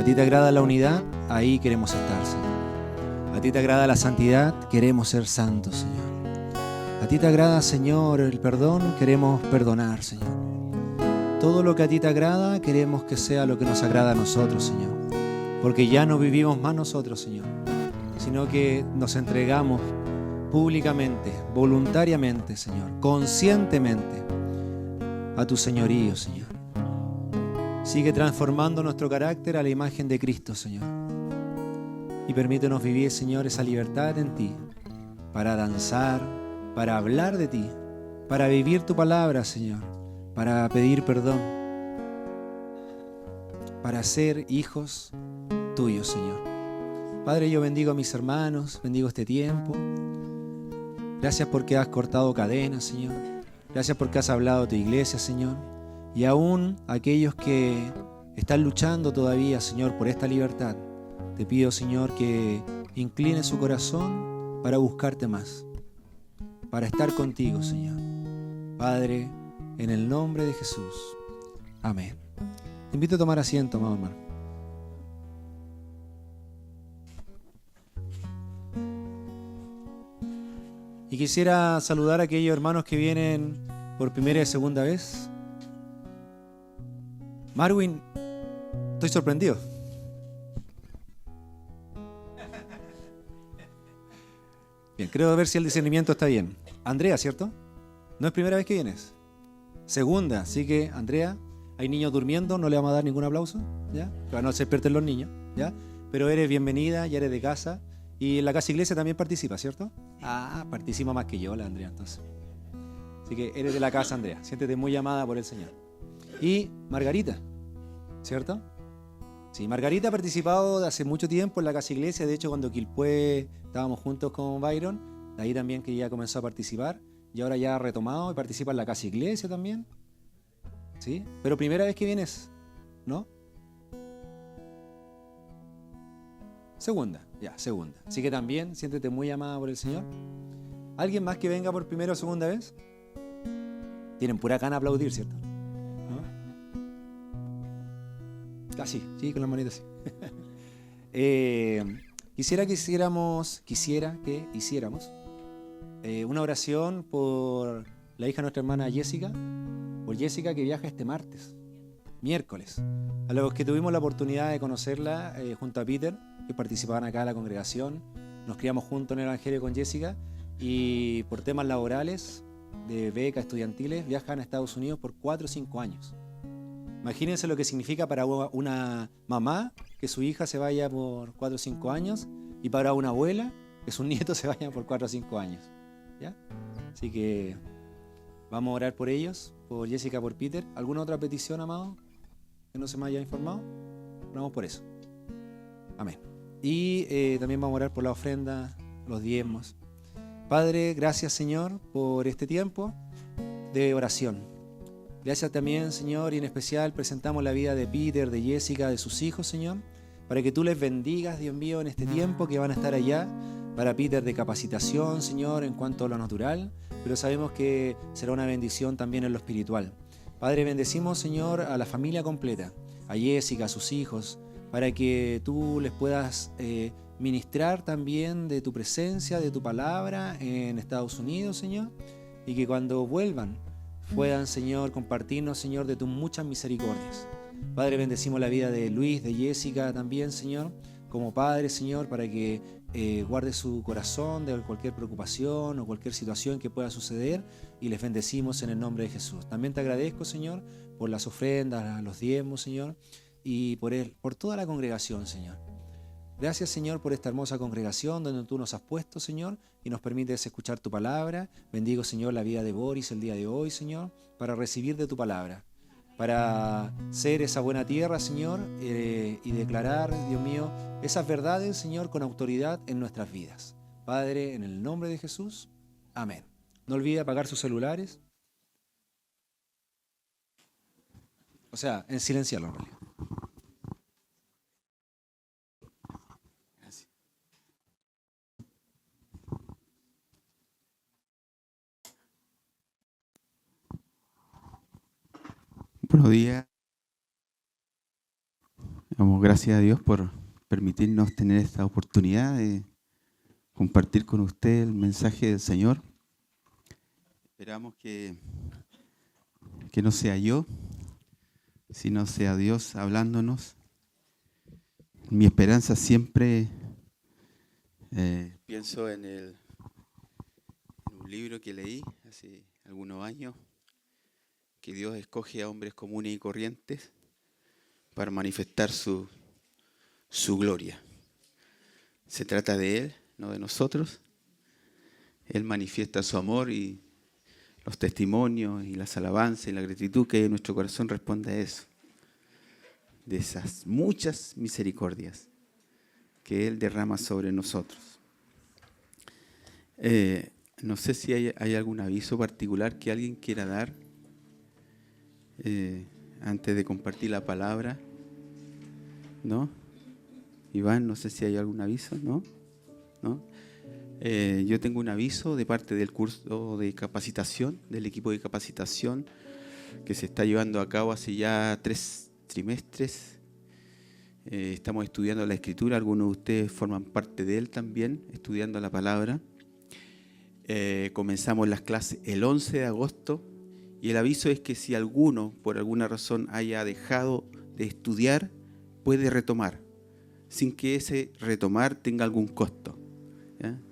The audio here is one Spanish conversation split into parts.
A ti te agrada la unidad, ahí queremos estar, Señor. A ti te agrada la santidad, queremos ser santos, Señor. A ti te agrada, Señor, el perdón, queremos perdonar, Señor. Todo lo que a ti te agrada, queremos que sea lo que nos agrada a nosotros, Señor. Porque ya no vivimos más nosotros, Señor, sino que nos entregamos públicamente, voluntariamente, Señor, conscientemente a tu señorío, Señor. Sigue transformando nuestro carácter a la imagen de Cristo, Señor. Y permítenos vivir, Señor, esa libertad en ti, para danzar, para hablar de ti, para vivir tu palabra, Señor, para pedir perdón, para ser hijos tuyos, Señor. Padre, yo bendigo a mis hermanos, bendigo este tiempo. Gracias porque has cortado cadenas, Señor. Gracias porque has hablado a tu iglesia, Señor. Y aún aquellos que están luchando todavía, Señor, por esta libertad, te pido, Señor, que incline su corazón para buscarte más, para estar contigo, Señor. Padre, en el nombre de Jesús. Amén. Te invito a tomar asiento, amado hermano. Y quisiera saludar a aquellos hermanos que vienen por primera y segunda vez. Marwin, estoy sorprendido. Bien, creo ver si el discernimiento está bien. Andrea, ¿cierto? ¿No es primera vez que vienes? Segunda, así que, Andrea, hay niños durmiendo, no le vamos a dar ningún aplauso, ¿ya? Para no se despierten los niños, ¿ya? Pero eres bienvenida, ya eres de casa. Y en la casa iglesia también participa, ¿cierto? Ah, participa más que yo, la Andrea, entonces. Así que eres de la casa, Andrea. Siéntete muy llamada por el Señor. Y Margarita, ¿cierto? Sí, Margarita ha participado de hace mucho tiempo en la casa iglesia. De hecho, cuando Quilpué estábamos juntos con Byron, de ahí también que ya comenzó a participar. Y ahora ya ha retomado y participa en la casa iglesia también. ¿Sí? Pero primera vez que vienes, ¿no? Segunda, ya, segunda. Así que también siéntete muy amada por el Señor. ¿Alguien más que venga por primera o segunda vez? Tienen pura gana de aplaudir, ¿cierto? ¿No? Casi, sí, con las manitas así. Quisiera que hiciéramos una oración por la hija de nuestra hermana Jessica, por Jessica que viaja este martes, miércoles. A los que tuvimos la oportunidad de conocerla junto a Peter, que participaban acá en la congregación, nos criamos juntos en el Evangelio con Jessica y por temas laborales, de becas estudiantiles, viajan a Estados Unidos por 4 o 5 años. Imagínense lo que significa para una mamá que su hija se vaya por 4 o 5 años y para una abuela que sus nietos se vayan por 4 o 5 años. ¿Ya? Así que vamos a orar por ellos, por Jessica, por Peter. ¿Alguna otra petición, amado, que no se me haya informado? Oramos por eso. Amén. Y también vamos a orar por la ofrenda, los diezmos. Padre, gracias, Señor, por este tiempo de oración. Gracias también, Señor, y en especial presentamos la vida de Peter, de Jessica, de sus hijos, Señor, para que tú les bendigas, Dios mío, en este tiempo que van a estar allá. Para Peter de capacitación, Señor, en cuanto a lo natural, pero sabemos que será una bendición también en lo espiritual. Padre, bendecimos, Señor, a la familia completa, a Jessica, a sus hijos, para que tú les puedas ministrar también de tu presencia, de tu palabra en Estados Unidos, Señor, y que cuando vuelvan puedan, Señor, compartirnos, Señor, de tus muchas misericordias. Padre, bendecimos la vida de Luis, de Jessica también, Señor, como Padre, Señor, para que guarde su corazón de cualquier preocupación o cualquier situación que pueda suceder, y les bendecimos en el nombre de Jesús. También te agradezco, Señor, por las ofrendas, los diezmos, Señor, y por toda la congregación, Señor. Gracias, Señor, por esta hermosa congregación donde tú nos has puesto, Señor, y nos permites escuchar tu palabra. Bendigo, Señor, la vida de Boris el día de hoy, Señor, para recibir de tu palabra, para ser esa buena tierra, Señor, y declarar, Dios mío, esas verdades, Señor, con autoridad en nuestras vidas. Padre, en el nombre de Jesús, amén. No olvide apagar sus celulares. O sea, en silenciarlo, en realidad. Gracias. Buenos días. Damos gracias a Dios por permitirnos tener esta oportunidad de compartir con usted el mensaje del Señor. Esperamos que no sea yo, sino sea Dios hablándonos. Mi esperanza siempre, pienso en un libro que leí hace algunos años, que Dios escoge a hombres comunes y corrientes para manifestar su gloria. Se trata de Él, no de nosotros. Él manifiesta su amor y los testimonios y las alabanzas y la gratitud que hay en nuestro corazón responde a eso. De esas muchas misericordias que Él derrama sobre nosotros. No sé si hay algún aviso particular que alguien quiera dar antes de compartir la palabra. ¿No? Iván, no sé si hay algún aviso, ¿no? ¿No? Yo tengo un aviso de parte del curso de capacitación, del equipo de capacitación que se está llevando a cabo hace ya 3 trimestres. Estamos estudiando la Escritura, algunos de ustedes forman parte de él también, estudiando la palabra. Comenzamos las clases el 11 de agosto y el aviso es que si alguno, por alguna razón, haya dejado de estudiar, puede retomar, sin que ese retomar tenga algún costo. ¿Ya?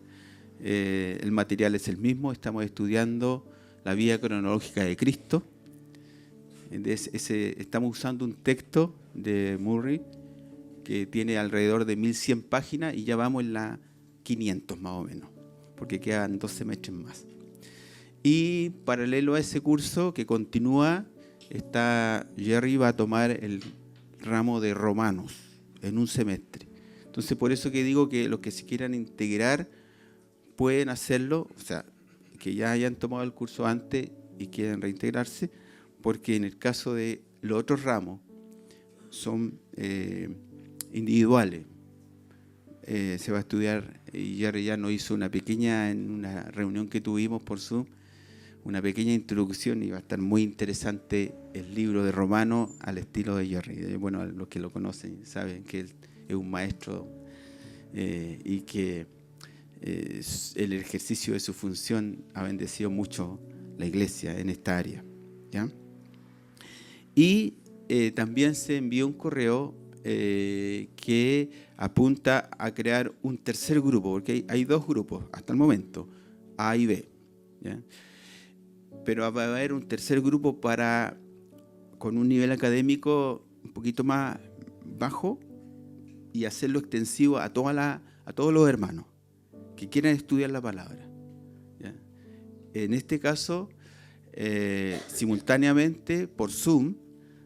El material es el mismo, estamos estudiando la vida cronológica de Cristo. Estamos usando un texto de Murray que tiene alrededor de 1100 páginas y ya vamos en la 500 más o menos, porque quedan 2 semestres más. Y paralelo a ese curso que continúa, Jerry va a tomar el ramo de Romanos en un semestre. Entonces, por eso que digo que los que se quieran integrar pueden hacerlo, o sea, que ya hayan tomado el curso antes y quieran reintegrarse, porque en el caso de los otros ramos son individuales. Se va a estudiar, y Jerry ya nos hizo en una reunión que tuvimos por Zoom, una pequeña introducción, y va a estar muy interesante el libro de Romanos al estilo de Jerry. Bueno, los que lo conocen saben que él es un maestro y que el ejercicio de su función ha bendecido mucho la iglesia en esta área, ¿ya? Y también se envió un correo que apunta a crear un tercer grupo, porque hay 2 grupos hasta el momento, A y B, ¿ya? Pero va a haber un tercer grupo con un nivel académico un poquito más bajo y hacerlo extensivo a todos los hermanos que quieran estudiar la palabra, ¿ya? En este caso, simultáneamente por Zoom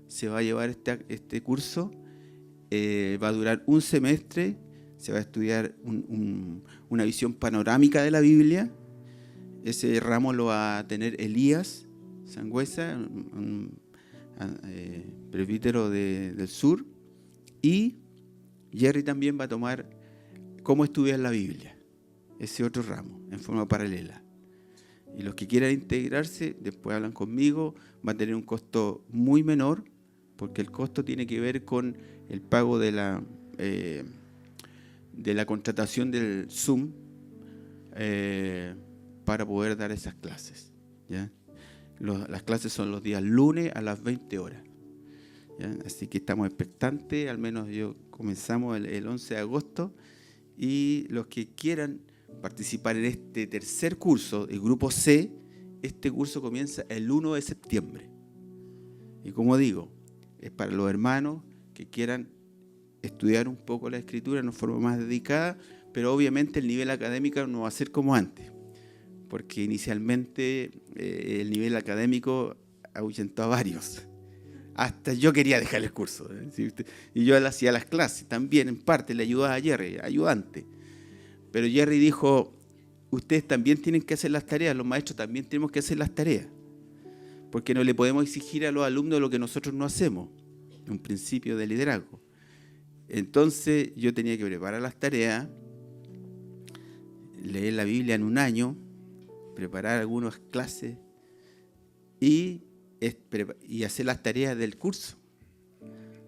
se va a llevar este curso, va a durar un semestre, se va a estudiar una visión panorámica de la Biblia. Ese ramo lo va a tener Elías Sangüesa, un presbítero del sur, y Jerry también va a tomar cómo estudiar la Biblia, ese otro ramo, en forma paralela. Y los que quieran integrarse, después hablan conmigo, va a tener un costo muy menor, porque el costo tiene que ver con el pago de la contratación del Zoom para poder dar esas clases, ¿ya? Las clases son los días lunes a las 20 horas. ¿Ya? Así que estamos expectantes, al menos comenzamos el 11 de agosto, y los que quieran participar en este tercer curso, el grupo C, este curso comienza el 1 de septiembre. Y como digo, es para los hermanos que quieran estudiar un poco la Escritura en una forma más dedicada, pero obviamente el nivel académico no va a ser como antes, porque inicialmente el nivel académico ahuyentó a varios. Hasta yo quería dejar el curso, ¿sí? Y yo le hacía las clases también, en parte le ayudaba a Jerry, ayudante. Pero Jerry dijo, ustedes también tienen que hacer las tareas, los maestros también tenemos que hacer las tareas, porque no le podemos exigir a los alumnos lo que nosotros no hacemos, un principio de liderazgo. Entonces yo tenía que preparar las tareas, leer la Biblia en un año, preparar algunas clases y hacer las tareas del curso.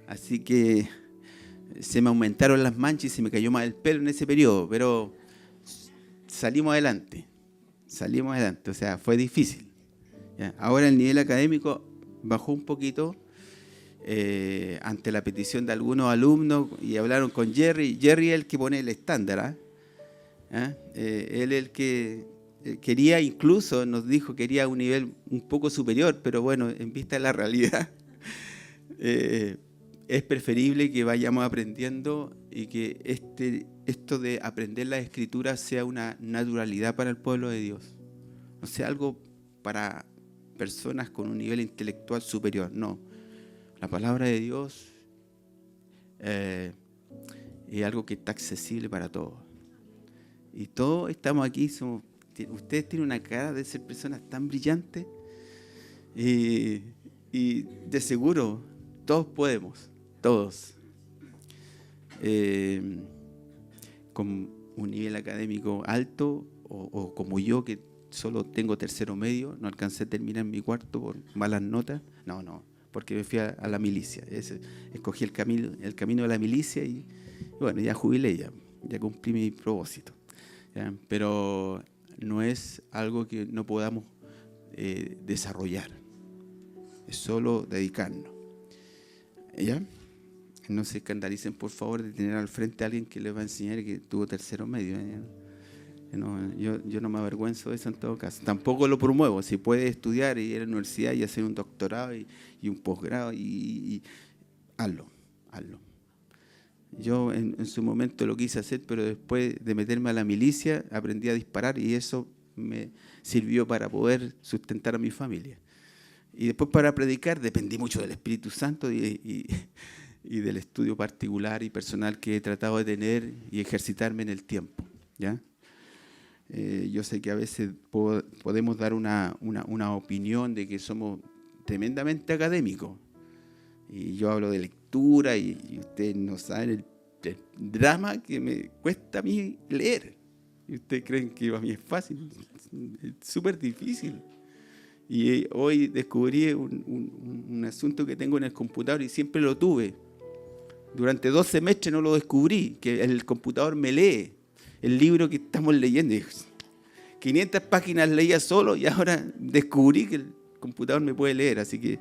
Así que se me aumentaron las manchas y se me cayó más el pelo en ese periodo, pero salimos adelante, o sea, fue difícil. ¿Ya? Ahora el nivel académico bajó un poquito ante la petición de algunos alumnos y hablaron con Jerry. Jerry es el que pone el estándar, él es el que quería, incluso nos dijo que quería un nivel un poco superior, pero bueno, en vista de la realidad, es preferible que vayamos aprendiendo y que esto de aprender la Escritura sea una naturalidad para el pueblo de Dios. No sea algo para personas con un nivel intelectual superior, no. La palabra de Dios es algo que está accesible para todos. Y todos estamos aquí, ustedes tienen una cara de ser personas tan brillantes y de seguro todos podemos, todos. Con un nivel académico alto o como yo que solo tengo tercero medio, no alcancé a terminar mi cuarto por malas notas, no, porque me fui a la milicia. Escogí el camino de la milicia y bueno, ya jubilé, ya cumplí mi propósito. ¿Ya? Pero no es algo que no podamos desarrollar, es solo dedicarnos. ¿Ya? No se escandalicen, por favor, de tener al frente a alguien que les va a enseñar que tuvo tercero medio. Yo no me avergüenzo de eso en todo caso. Tampoco lo promuevo. Si puede estudiar y ir a la universidad y hacer un doctorado y un posgrado, y hazlo. Yo en su momento lo quise hacer, pero después de meterme a la milicia aprendí a disparar y eso me sirvió para poder sustentar a mi familia. Y después para predicar dependí mucho del Espíritu Santo y del estudio particular y personal que he tratado de tener y ejercitarme en el tiempo. ¿Ya? Yo sé que a veces podemos dar una opinión de que somos tremendamente académicos. Y yo hablo de lectura y ustedes no saben el drama que me cuesta a mí leer. Y ustedes creen que a mí es fácil. Es súper difícil. Y hoy descubrí un asunto que tengo en el computador y siempre lo tuve. Durante 2 semestres no lo descubrí, que el computador me lee el libro que estamos leyendo. 500 páginas leía solo y ahora descubrí que el computador me puede leer, así que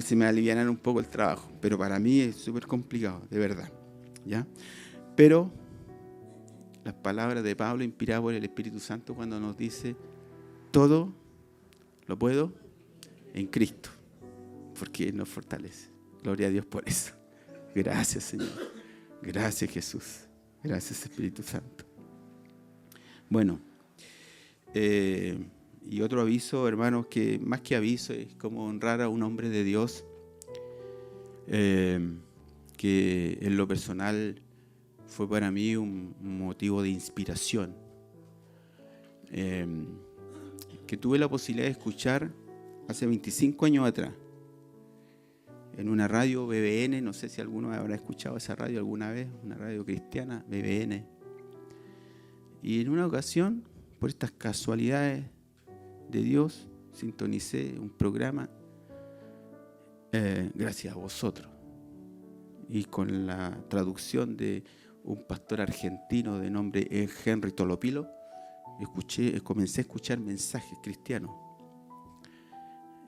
se me alivianan un poco el trabajo. Pero para mí es súper complicado, de verdad. ¿Ya? Pero las palabras de Pablo, inspiradas por el Espíritu Santo, cuando nos dice, todo lo puedo en Cristo, porque Él nos fortalece. Gloria a Dios por eso. Gracias, Señor. Gracias, Jesús. Gracias, Espíritu Santo. Bueno, y otro aviso, hermanos, que más que aviso es como honrar a un hombre de Dios que en lo personal fue para mí un motivo de inspiración, que tuve la posibilidad de escuchar hace 25 años atrás en una radio BBN. No sé si alguno habrá escuchado esa radio alguna vez, una radio cristiana, BBN. Y en una ocasión, por estas casualidades de Dios, sintonicé un programa, gracias a vosotros, y con la traducción de un pastor argentino de nombre Henry Tolopilo, comencé a escuchar mensajes cristianos.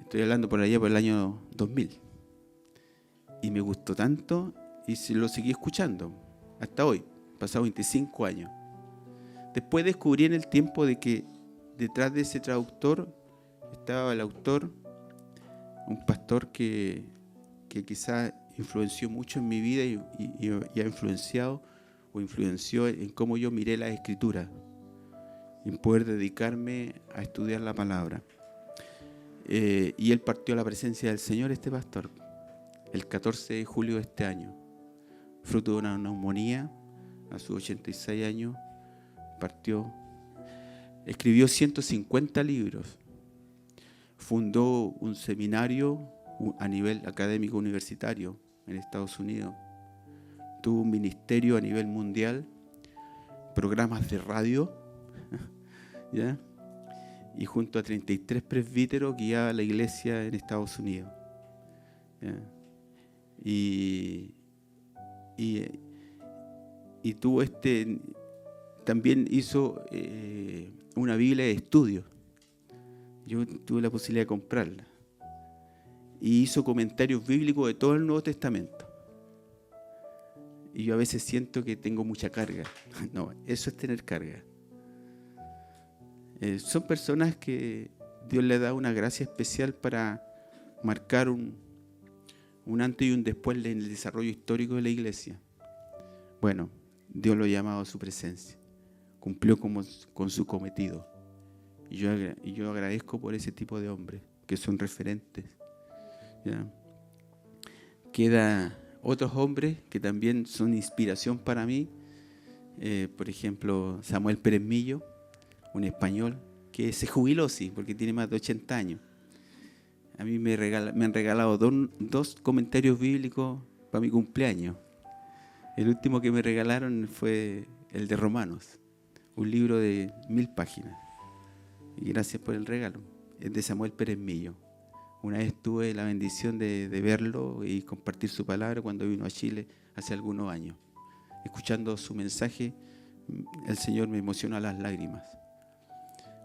Estoy hablando por allá por el año 2000. Y me gustó tanto y lo seguí escuchando hasta hoy, pasado 25 años. Después descubrí en el tiempo de que detrás de ese traductor estaba el autor, un pastor que quizás influenció mucho en mi vida y ha influenciado o influenció en cómo yo miré la Escritura, en poder dedicarme a estudiar la palabra. Y él partió a la presencia del Señor, este pastor, el 14 de julio de este año, fruto de una neumonía, a sus 86 años, partió. Escribió 150 libros, fundó un seminario a nivel académico universitario en Estados Unidos, tuvo un ministerio a nivel mundial, programas de radio, ¿ya? Y junto a 33 presbíteros guiaba a la iglesia en Estados Unidos, ¿ya? Y y tuvo también hizo una Biblia de estudio. Yo tuve la posibilidad de comprarla. Y hizo comentarios bíblicos de todo el Nuevo Testamento. Y yo a veces siento que tengo mucha carga. No, eso es tener carga. Son personas que Dios le da una gracia especial para marcar un antes y un después en el desarrollo histórico de la iglesia. Bueno, Dios lo ha llamado a su presencia. Cumplió con su cometido. Y yo agradezco por ese tipo de hombres que son referentes. ¿Ya? Queda otros hombres que también son inspiración para mí. Por ejemplo, Samuel Pérez Millo, un español que se jubiló, sí, porque tiene más de 80 años. A mí me han regalado dos comentarios bíblicos para mi cumpleaños. El último que me regalaron fue el de Romanos, un libro de 1000 páginas. Y gracias por el regalo. Es de Samuel Pérez Millo. Una vez tuve la bendición de verlo y compartir su palabra cuando vino a Chile hace algunos años. Escuchando su mensaje, el Señor me emocionó a las lágrimas.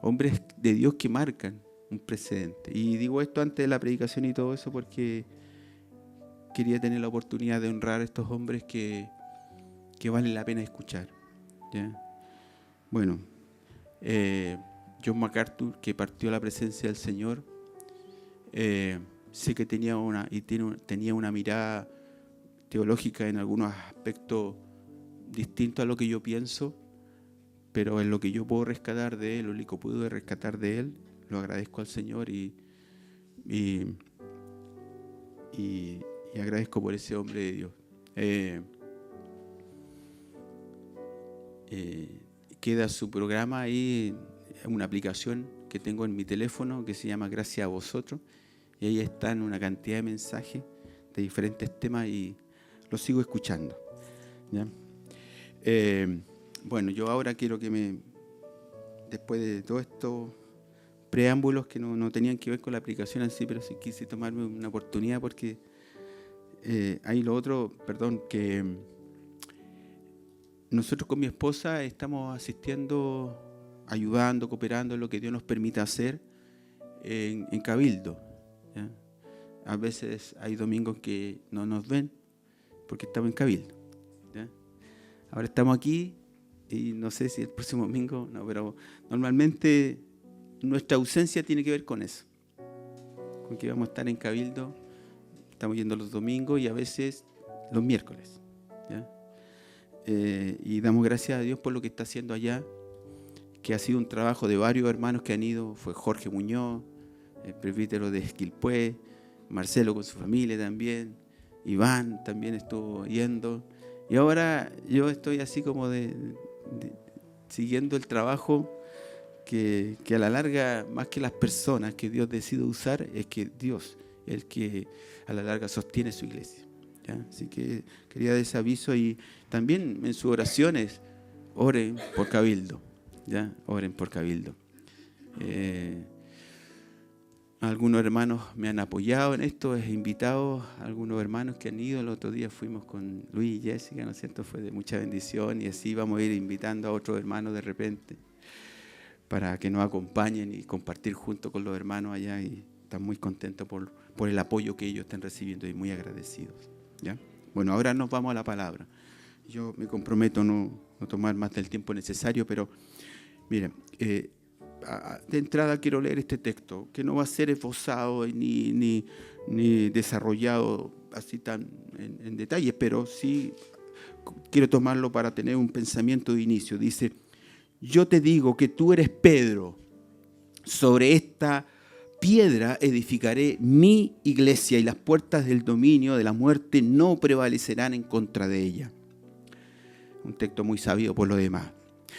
Hombres de Dios que marcan un precedente. Y digo esto antes de la predicación y todo eso porque quería tener la oportunidad de honrar a estos hombres que valen la pena escuchar. ¿Ya? Bueno, John MacArthur, que partió a la presencia del Señor, sé que tenía una mirada teológica en algunos aspectos distintos a lo que yo pienso, pero en lo que yo puedo rescatar de él, o lo que pude rescatar de él, lo agradezco al Señor y agradezco por ese hombre de Dios. Queda su programa ahí, una aplicación que tengo en mi teléfono que se llama Gracias a Vosotros, y ahí están una cantidad de mensajes de diferentes temas y los sigo escuchando. ¿Ya? Bueno, yo ahora quiero que después de todos estos preámbulos que no tenían que ver con la aplicación en sí, pero sí quise tomarme una oportunidad porque hay lo otro, que nosotros con mi esposa estamos asistiendo, ayudando, cooperando en lo que Dios nos permita hacer en Cabildo. ¿Ya? A veces hay domingos que no nos ven porque estamos en Cabildo. ¿Ya? Ahora estamos aquí y no sé si el próximo domingo, no, pero normalmente nuestra ausencia tiene que ver con eso, con que vamos a estar en Cabildo, estamos yendo los domingos y a veces los miércoles. ¿Ya? Y damos gracias a Dios por lo que está haciendo allá, que ha sido un trabajo de varios hermanos que han ido. Fue Jorge Muñoz, el presbítero de Esquilpué, Marcelo con su familia también, Iván también estuvo yendo, y ahora yo estoy así como siguiendo el trabajo que a la larga, más que las personas que Dios decide usar, es que Dios es el que a la larga sostiene su iglesia. ¿Ya? Así que quería dar ese aviso y también en sus oraciones oren por Cabildo. ¿Ya? Oren por Cabildo. Algunos hermanos me han apoyado en esto, he invitado a algunos hermanos que han ido. El otro día fuimos con Luis y Jessica, ¿no es cierto? Fue de mucha bendición y así vamos a ir invitando a otros hermanos de repente para que nos acompañen y compartir junto con los hermanos allá, y están muy contentos por el apoyo que ellos están recibiendo y muy agradecidos. ¿Ya? Bueno, ahora nos vamos a la palabra. Yo me comprometo a no tomar más del tiempo necesario, pero miren, de entrada quiero leer este texto, que no va a ser esbozado ni desarrollado así tan en detalle, pero sí quiero tomarlo para tener un pensamiento de inicio. Dice: yo te digo que tú eres Pedro, sobre esta piedra edificaré mi iglesia y las puertas del dominio de la muerte no prevalecerán en contra de ella. Un texto muy sabido por lo demás.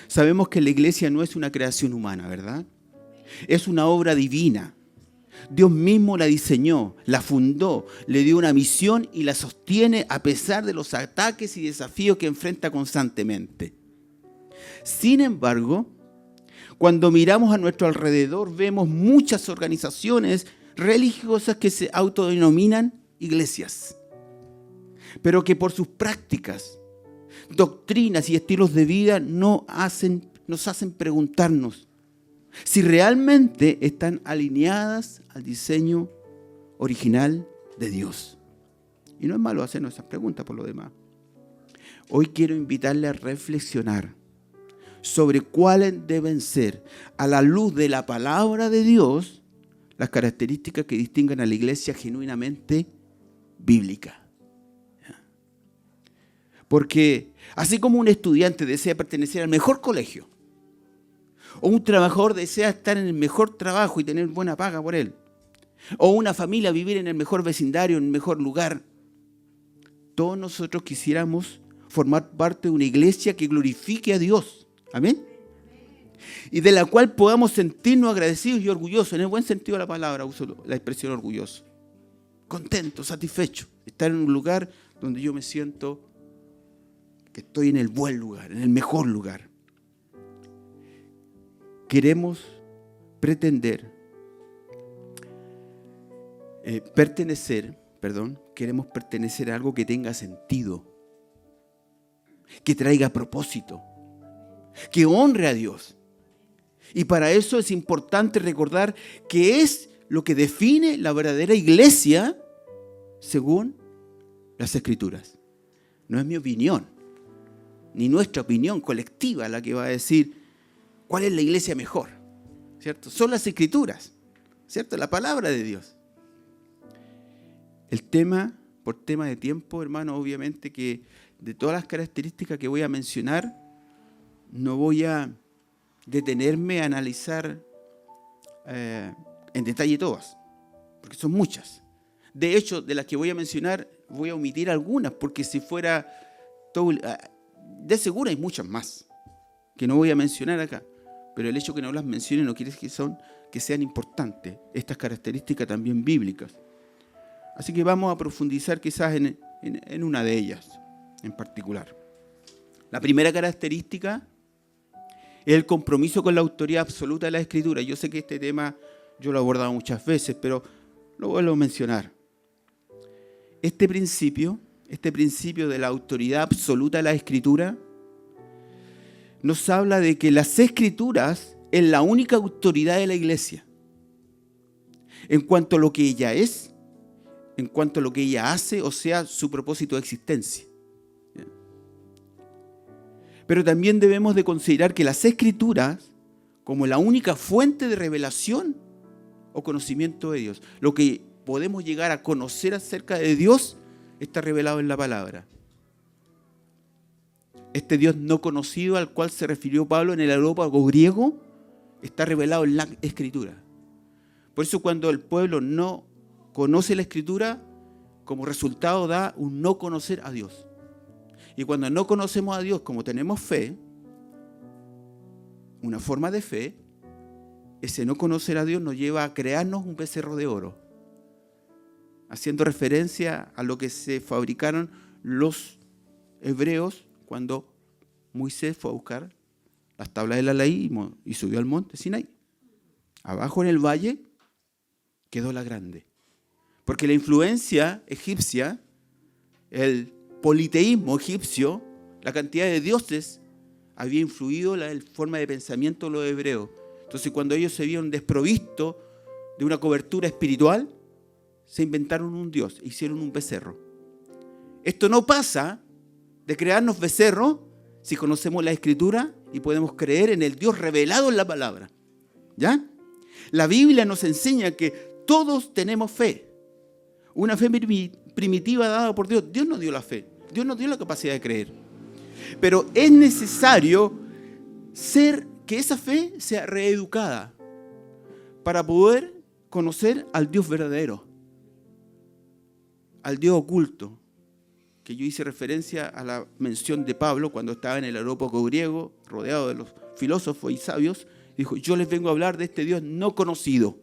Sabemos que la iglesia no es una creación humana, ¿verdad? Es una obra divina. Dios mismo la diseñó, la fundó, le dio una misión y la sostiene a pesar de los ataques y desafíos que enfrenta constantemente. Sin embargo, cuando miramos a nuestro alrededor, vemos muchas organizaciones religiosas que se autodenominan iglesias. pero que por sus prácticas, doctrinas y estilos de vida nos hacen preguntarnos si realmente están alineadas al diseño original de Dios. Y no es malo hacernos esas preguntas por lo demás. Hoy quiero invitarle a reflexionar sobre cuáles deben ser, a la luz de la palabra de Dios, las características que distinguen a la iglesia genuinamente bíblica. Porque así como un estudiante desea pertenecer al mejor colegio, o un trabajador desea estar en el mejor trabajo y tener buena paga por él, o una familia vivir en el mejor vecindario, en el mejor lugar, todos nosotros quisiéramos formar parte de una iglesia que glorifique a Dios. Amén. Y de la cual podamos sentirnos agradecidos y orgullosos, en el buen sentido de la palabra, uso la expresión orgulloso. Contento, satisfecho, estar en un lugar donde yo me siento que estoy en el buen lugar, en el mejor lugar. Queremos queremos pertenecer a algo que tenga sentido, que traiga propósito, que honre a Dios. Y para eso es importante recordar que es lo que define la verdadera iglesia según las Escrituras. No es mi opinión, ni nuestra opinión colectiva la que va a decir cuál es la iglesia mejor, ¿cierto? Son las Escrituras, ¿cierto? La palabra de Dios. El tema, por tema de tiempo, hermano, obviamente que de todas las características que voy a mencionar, no voy a detenerme a analizar en detalle todas, porque son muchas. De hecho, de las que voy a mencionar, voy a omitir algunas, porque si fuera todo, de seguro hay muchas más que no voy a mencionar acá. Pero el hecho que no las mencione no quiere decir que sean importantes estas características también bíblicas. Así que vamos a profundizar quizás en una de ellas en particular. La primera característica es el compromiso con la autoridad absoluta de la Escritura. Yo sé que este tema yo lo he abordado muchas veces, pero lo vuelvo a mencionar. Este principio de la autoridad absoluta de la Escritura nos habla de que las Escrituras es la única autoridad de la iglesia en cuanto a lo que ella es, en cuanto a lo que ella hace, o sea, su propósito de existencia. Pero también debemos de considerar que las Escrituras como la única fuente de revelación o conocimiento de Dios. Lo que podemos llegar a conocer acerca de Dios está revelado en la palabra. Este Dios no conocido al cual se refirió Pablo en el areópago griego está revelado en la Escritura. Por eso cuando el pueblo no conoce la Escritura, como resultado da un no conocer a Dios. Y cuando no conocemos a Dios, como tenemos fe, una forma de fe, ese no conocer a Dios nos lleva a crearnos un becerro de oro, haciendo referencia a lo que se fabricaron los hebreos cuando Moisés fue a buscar las tablas de la ley y subió al monte Sinaí. Abajo en el valle quedó la grande. Porque la influencia egipcia, el politeísmo egipcio, la cantidad de dioses, había influido la forma de pensamiento de los hebreos. Entonces, cuando ellos se vieron desprovistos de una cobertura espiritual, se inventaron un dios, hicieron un becerro. Esto no pasa de crearnos becerros si conocemos la Escritura y podemos creer en el Dios revelado en la palabra. ¿Ya? La Biblia nos enseña que todos tenemos fe. Una fe primitiva dada por Dios. Dios nos dio la fe. Dios nos dio la capacidad de creer. Pero es necesario que esa fe sea reeducada para poder conocer al Dios verdadero, al Dios oculto, que yo hice referencia a la mención de Pablo cuando estaba en el areópago griego, rodeado de los filósofos y sabios, dijo, yo les vengo a hablar de este Dios no conocido.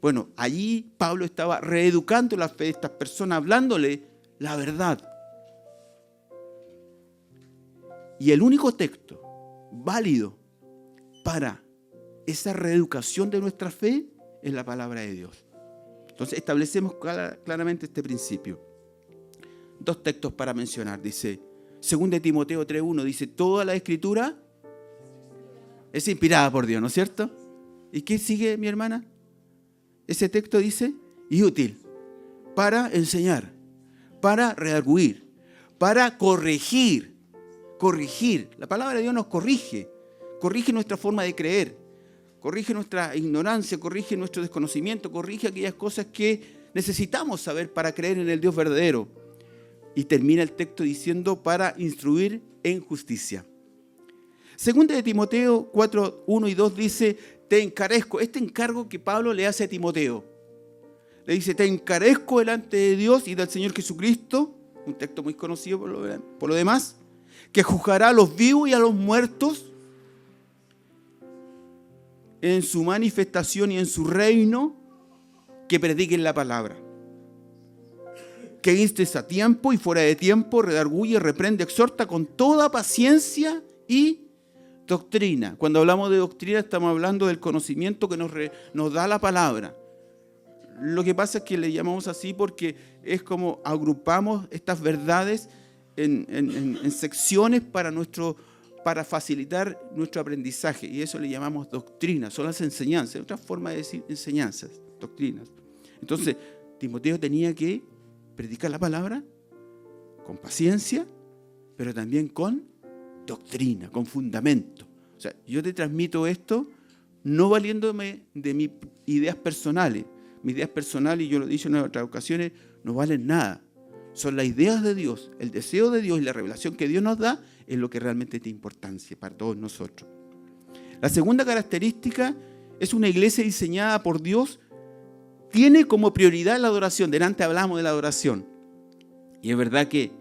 Bueno, allí Pablo estaba reeducando la fe de estas personas, hablándole la verdad. Y el único texto válido para esa reeducación de nuestra fe es la palabra de Dios. Entonces establecemos claramente este principio. dos textos para mencionar. Dice, 2 Timoteo 3:1, dice, toda la Escritura es inspirada por Dios, ¿no es cierto? ¿Y qué sigue, mi hermana? Ese texto dice, y útil para enseñar, para redarguir, para corregir. Corregir. La palabra de Dios nos corrige. Corrige nuestra forma de creer. Corrige nuestra ignorancia, corrige nuestro desconocimiento, corrige aquellas cosas que necesitamos saber para creer en el Dios verdadero. Y termina el texto diciendo, para instruir en justicia. 2 Timoteo 4:1 y 2 dice, te encarezco. Este encargo que Pablo le hace a Timoteo. Le dice, te encarezco delante de Dios y del Señor Jesucristo, un texto muy conocido por lo demás, que juzgará a los vivos y a los muertos en su manifestación y en su reino, que prediquen la palabra. Que instes a tiempo y fuera de tiempo, redarguye, reprende, exhorta con toda paciencia y doctrina. Cuando hablamos de doctrina estamos hablando del conocimiento que nos da la palabra. Lo que pasa es que le llamamos así porque es como agrupamos estas verdades en secciones para facilitar nuestro aprendizaje, y eso le llamamos doctrina. Son las enseñanzas, otra forma de decir enseñanzas, doctrinas. Entonces, Timoteo tenía que predicar la palabra con paciencia, pero también con doctrina, con fundamento. O sea, yo te transmito esto no valiéndome de mis ideas personales. Mis ideas personales, y yo lo he dicho en otras ocasiones, no valen nada. Son las ideas de Dios, el deseo de Dios y la revelación que Dios nos da es lo que realmente tiene importancia para todos nosotros. La segunda característica es una iglesia diseñada por Dios. Tiene como prioridad la adoración. Delante hablamos de la adoración. Y es verdad que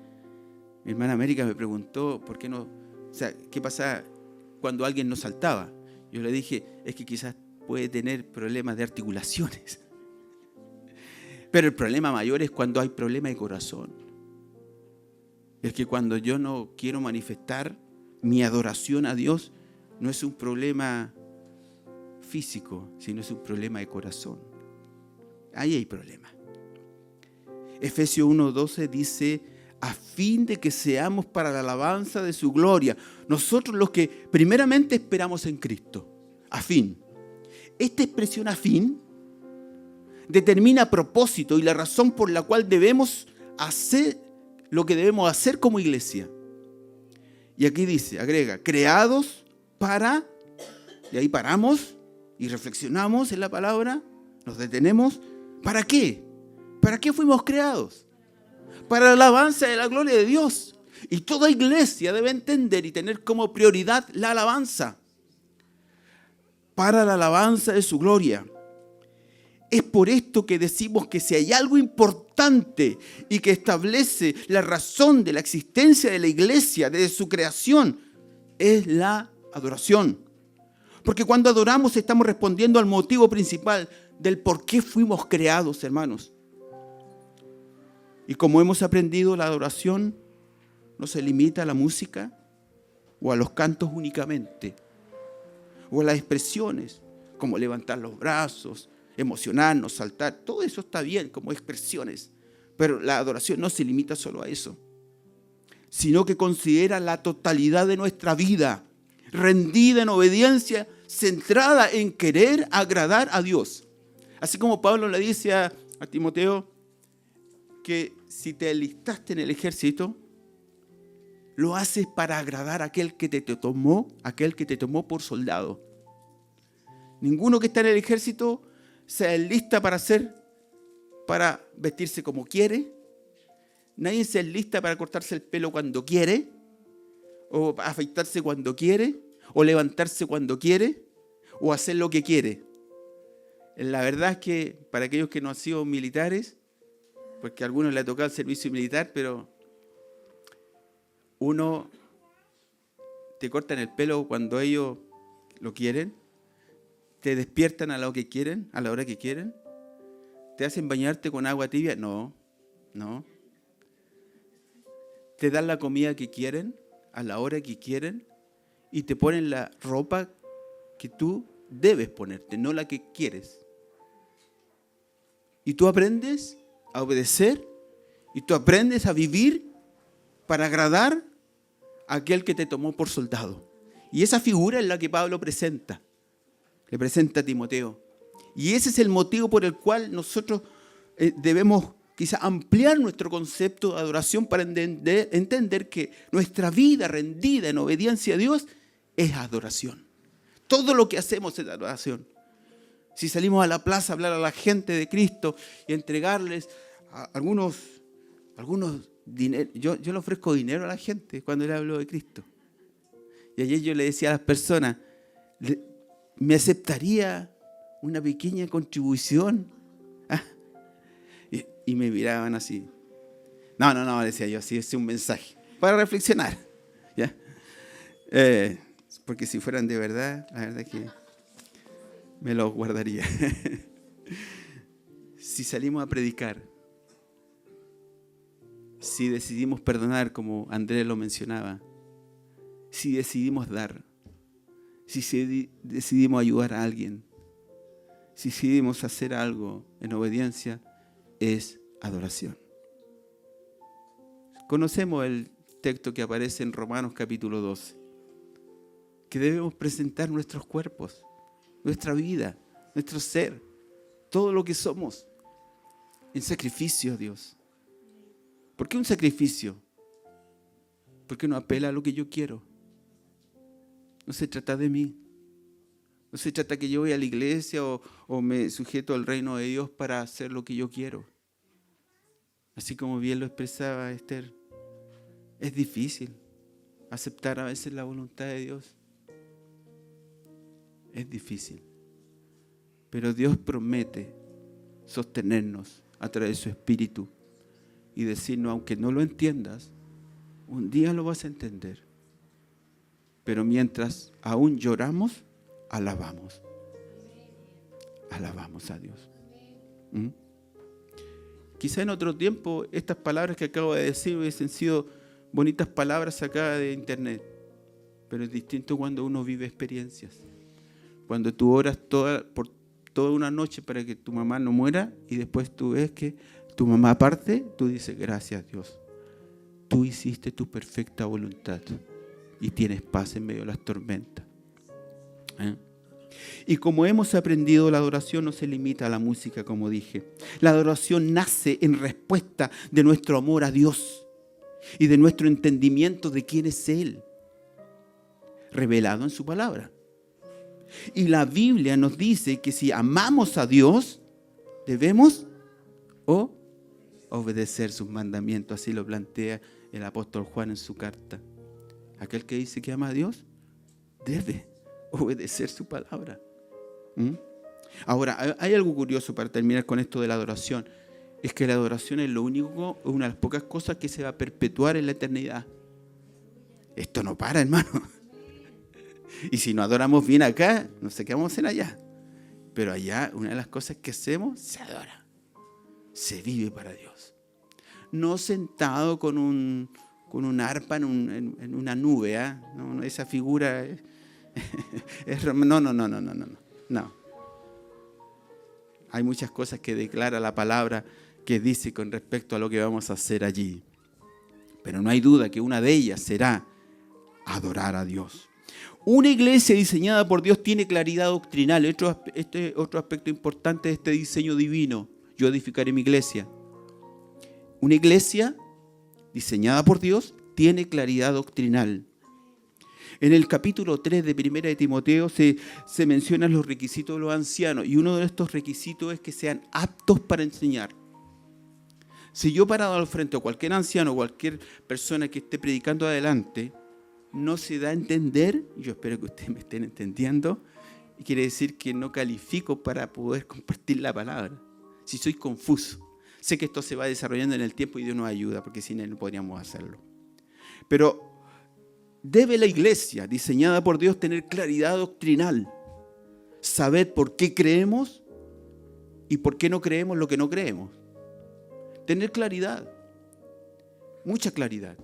mi hermana América me preguntó por qué no, o sea, qué pasaba cuando alguien no saltaba. Yo le dije, es que quizás puede tener problemas de articulaciones. Pero el problema mayor es cuando hay problema de corazón. Es que cuando yo no quiero manifestar mi adoración a Dios, no es un problema físico, sino es un problema de corazón. Ahí hay problema. Efesios 1:12 dice, a fin de que seamos para la alabanza de su gloria. Nosotros los que primeramente esperamos en Cristo. A fin. Esta expresión a fin determina propósito y la razón por la cual debemos hacer lo que debemos hacer como iglesia. Y aquí dice, agrega, creados para, y ahí paramos y reflexionamos en la palabra, nos detenemos. ¿Para qué? ¿Para qué fuimos creados? Para la alabanza de la gloria de Dios. Y toda iglesia debe entender y tener como prioridad la alabanza. Para la alabanza de su gloria. Es por esto que decimos que si hay algo importante y que establece la razón de la existencia de la iglesia desde su creación, es la adoración. Porque cuando adoramos estamos respondiendo al motivo principal del por qué fuimos creados, hermanos. Y como hemos aprendido, la adoración no se limita a la música o a los cantos únicamente, o a las expresiones, como levantar los brazos, emocionarnos, saltar. Todo eso está bien como expresiones, pero la adoración no se limita solo a eso, sino que considera la totalidad de nuestra vida, rendida en obediencia, centrada en querer agradar a Dios. Así como Pablo le dice a Timoteo que si te alistaste en el ejército, lo haces para agradar a aquel que te tomó por soldado. Ninguno que está en el ejército se alista para vestirse como quiere. Nadie se alista para cortarse el pelo cuando quiere, o afeitarse cuando quiere, o levantarse cuando quiere, o hacer lo que quiere. La verdad es que para aquellos que no han sido militares, porque a algunos les ha tocado el servicio militar, pero uno te cortan el pelo cuando ellos lo quieren, te despiertan a lo que quieren, a la hora que quieren, te hacen bañarte con agua tibia, no. Te dan la comida que quieren, a la hora que quieren, y te ponen la ropa que tú debes ponerte, no la que quieres. Y tú aprendes a obedecer Y tú aprendes a vivir para agradar a aquel que te tomó por soldado. Y esa figura es la que Pablo presenta. Le presenta a Timoteo. Y ese es el motivo por el cual nosotros debemos quizá ampliar nuestro concepto de adoración para entender que nuestra vida rendida en obediencia a Dios es adoración. Todo lo que hacemos es adoración. Si salimos a la plaza a hablar a la gente de Cristo y entregarles algunos dinero, yo le ofrezco dinero a la gente cuando le hablo de Cristo. Y ayer yo le decía a las personas, ¿me aceptaría una pequeña contribución? ¿Ah? Y me miraban así. No, decía yo, así es un mensaje para reflexionar. ¿Ya? Porque si fueran de verdad, la verdad es que me los guardaría. Si salimos a predicar, si decidimos perdonar, como Andrés lo mencionaba, si decidimos dar, si decidimos ayudar a alguien, si decidimos hacer algo en obediencia, es adoración. Conocemos el texto que aparece en Romanos capítulo 12, que debemos presentar nuestros cuerpos, nuestra vida, nuestro ser, todo lo que somos, en sacrificio a Dios. ¿Por qué un sacrificio? Porque no apela a lo que yo quiero. No se trata de mí. No se trata que yo voy a la iglesia o me sujeto al reino de Dios para hacer lo que yo quiero. Así como bien lo expresaba Esther, es difícil aceptar a veces la voluntad de Dios. Es difícil. Pero Dios promete sostenernos a través de su Espíritu y decirnos, aunque no lo entiendas, un día lo vas a entender. Pero mientras aún lloramos, alabamos. Alabamos a Dios. Quizá en otro tiempo estas palabras que acabo de decir hubiesen sido bonitas palabras sacadas de internet. Pero es distinto cuando uno vive experiencias. Cuando tú oras por toda una noche para que tu mamá no muera y después tú ves que tu mamá parte, tú dices, gracias Dios. Tú hiciste tu perfecta voluntad y tienes paz en medio de las tormentas. Y como hemos aprendido, la adoración no se limita a la música, como dije. La adoración nace en respuesta de nuestro amor a Dios y de nuestro entendimiento de quién es Él, revelado en su palabra. Y la Biblia nos dice que si amamos a Dios, debemos obedecer sus mandamientos. Así lo plantea el apóstol Juan en su carta. Aquel que dice que ama a Dios debe obedecer su palabra. Ahora, hay algo curioso para terminar con esto de la adoración. Es que la adoración es una de las pocas cosas que se va a perpetuar en la eternidad. Esto no para, hermano. Y si no adoramos bien acá, no sé qué vamos a hacer allá. Pero allá, una de las cosas que hacemos, se adora. Se vive para Dios. No sentado con un arpa en una nube. No, esa figura no. Hay muchas cosas que declara la palabra que dice con respecto a lo que vamos a hacer allí. Pero no hay duda que una de ellas será adorar a Dios. Una iglesia diseñada por Dios tiene claridad doctrinal. Este es otro aspecto importante de este diseño divino. Yo edificaré mi iglesia. Una iglesia diseñada por Dios tiene claridad doctrinal. En el capítulo 3 de 1 de Timoteo se mencionan los requisitos de los ancianos. Y uno de estos requisitos es que sean aptos para enseñar. Si yo parado al frente a cualquier anciano o cualquier persona que esté predicando adelante, no se da a entender, yo espero que ustedes me estén entendiendo, y quiere decir que no califico para poder compartir la palabra. Si soy confuso, sé que esto se va desarrollando en el tiempo y Dios nos ayuda, porque sin Él no podríamos hacerlo. Pero debe la iglesia, diseñada por Dios, tener claridad doctrinal, saber por qué creemos y por qué no creemos lo que no creemos. Tener claridad, mucha claridad.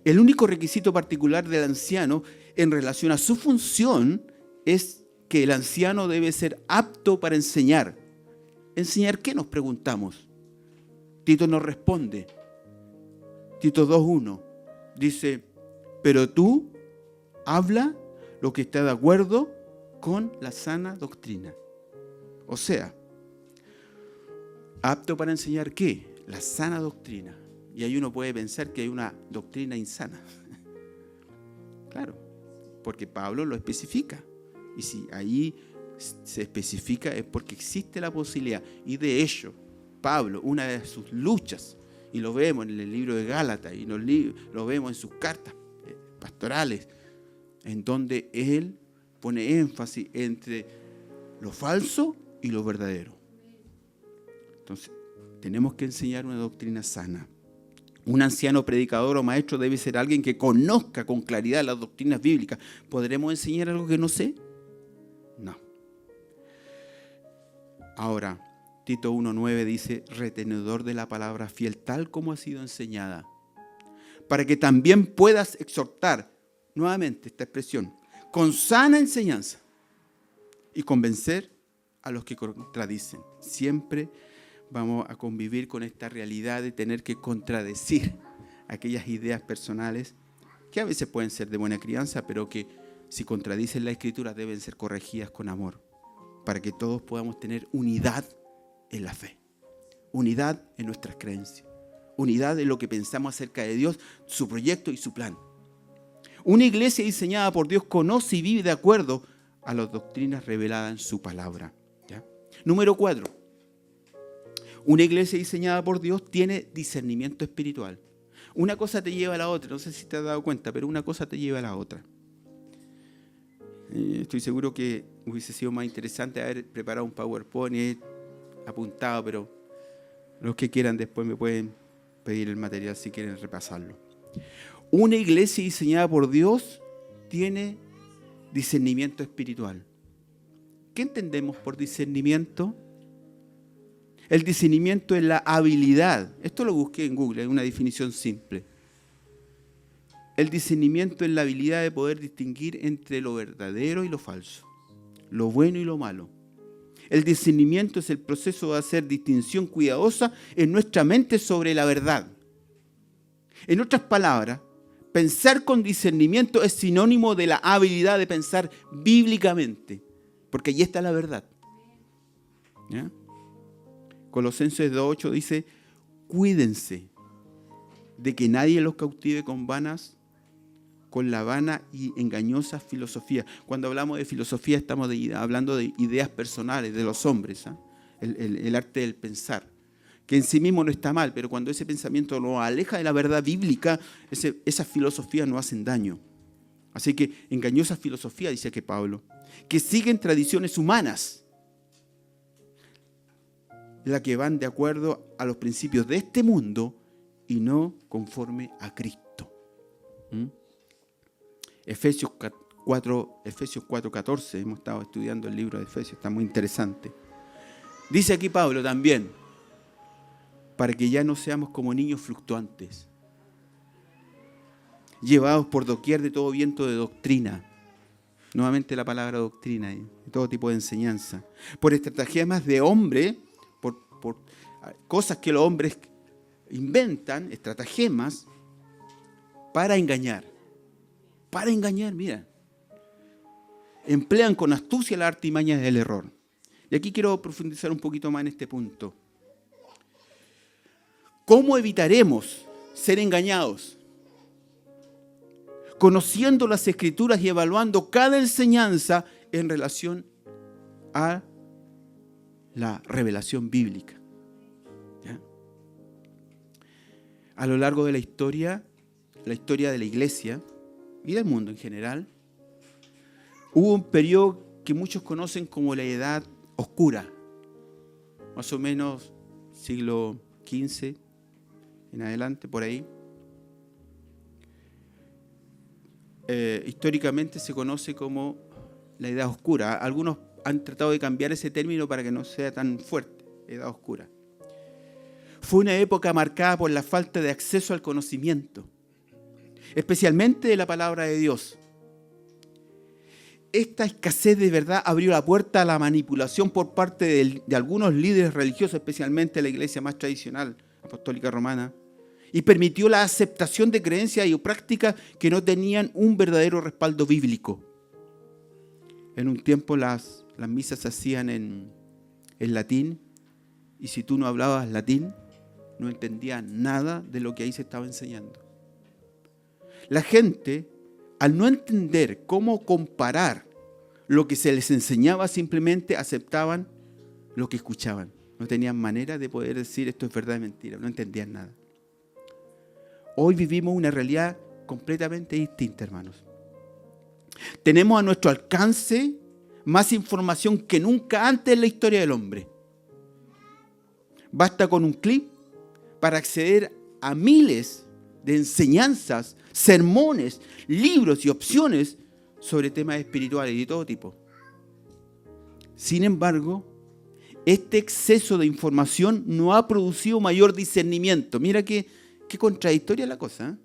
El único requisito particular del anciano en relación a su función es que el anciano debe ser apto para enseñar. ¿Enseñar qué? Nos preguntamos. Tito nos responde. Tito 2:1 dice, pero tú habla lo que está de acuerdo con la sana doctrina. O sea, apto para enseñar ¿qué? La sana doctrina. Y ahí uno puede pensar que hay una doctrina insana. Claro, porque Pablo lo especifica. Y si ahí se especifica es porque existe la posibilidad. Y de hecho, Pablo, una de sus luchas, y lo vemos en el libro de Gálatas, y lo vemos en sus cartas pastorales, en donde él pone énfasis entre lo falso y lo verdadero. Entonces, tenemos que enseñar una doctrina sana. Un anciano predicador o maestro debe ser alguien que conozca con claridad las doctrinas bíblicas. ¿Podremos enseñar algo que no sé? No. Ahora, Tito 1:9 dice, retenedor de la palabra fiel tal como ha sido enseñada, para que también puedas exhortar, nuevamente esta expresión, con sana enseñanza y convencer a los que contradicen. Siempre vamos a convivir con esta realidad de tener que contradecir aquellas ideas personales que a veces pueden ser de buena crianza, pero que si contradicen la Escritura deben ser corregidas con amor, para que todos podamos tener unidad en la fe, unidad en nuestras creencias, unidad en lo que pensamos acerca de Dios, su proyecto y su plan. Una iglesia diseñada por Dios conoce y vive de acuerdo a las doctrinas reveladas en su palabra. ¿Ya? Número 4. Una iglesia diseñada por Dios tiene discernimiento espiritual. Una cosa te lleva a la otra. No sé si te has dado cuenta, pero una cosa te lleva a la otra. Estoy seguro que hubiese sido más interesante haber preparado un PowerPoint apuntado, pero los que quieran después me pueden pedir el material si quieren repasarlo. Una iglesia diseñada por Dios tiene discernimiento espiritual. ¿Qué entendemos por discernimiento? El discernimiento es la habilidad. Esto lo busqué en Google, es una definición simple. El discernimiento es la habilidad de poder distinguir entre lo verdadero y lo falso, lo bueno y lo malo. El discernimiento es el proceso de hacer distinción cuidadosa en nuestra mente sobre la verdad. En otras palabras, pensar con discernimiento es sinónimo de la habilidad de pensar bíblicamente, porque allí está la verdad. ¿Ya? Colosenses 2:8 dice, cuídense de que nadie los cautive con la vana y engañosa filosofía. Cuando hablamos de filosofía estamos hablando de ideas personales de los hombres, ¿eh? El arte del pensar, que en sí mismo no está mal, pero cuando ese pensamiento nos aleja de la verdad bíblica, esas filosofías nos hacen daño. Así que engañosa filosofía, dice que Pablo, que siguen tradiciones humanas, las que van de acuerdo a los principios de este mundo y no conforme a Cristo. Efesios 4:14, hemos estado estudiando el libro de Efesios, está muy interesante. Dice aquí Pablo también, para que ya no seamos como niños fluctuantes, llevados por doquier de todo viento de doctrina. Nuevamente la palabra doctrina, de todo tipo de enseñanza. Por estratagemas de hombre, por cosas que los hombres inventan, estratagemas, para engañar. Para engañar, mira. Emplean con astucia las artimañas del error. Y aquí quiero profundizar un poquito más en este punto. ¿Cómo evitaremos ser engañados? Conociendo las Escrituras y evaluando cada enseñanza en relación a la revelación bíblica. ¿Ya? A lo largo de la historia de la iglesia y del mundo en general, hubo un periodo que muchos conocen como la Edad Oscura, más o menos siglo XV en adelante, por ahí. Históricamente se conoce como la Edad Oscura. Algunos han tratado de cambiar ese término para que no sea tan fuerte, Edad Oscura. Fue una época marcada por la falta de acceso al conocimiento, especialmente de la palabra de Dios. Esta escasez de verdad abrió la puerta a la manipulación por parte de algunos líderes religiosos, especialmente la iglesia más tradicional, Apostólica Romana, y permitió la aceptación de creencias y prácticas que no tenían un verdadero respaldo bíblico. En un tiempo las misas se hacían en latín, y si tú no hablabas latín, no entendías nada de lo que ahí se estaba enseñando. La gente, al no entender cómo comparar lo que se les enseñaba, simplemente aceptaban lo que escuchaban. No tenían manera de poder decir esto es verdad o mentira, no entendían nada. Hoy vivimos una realidad completamente distinta, hermanos. Tenemos a nuestro alcance más información que nunca antes en la historia del hombre. Basta con un clic para acceder a miles de enseñanzas, sermones, libros y opciones sobre temas espirituales y de todo tipo. Sin embargo, este exceso de información no ha producido mayor discernimiento. Mira qué contradictoria la cosa, ¿eh?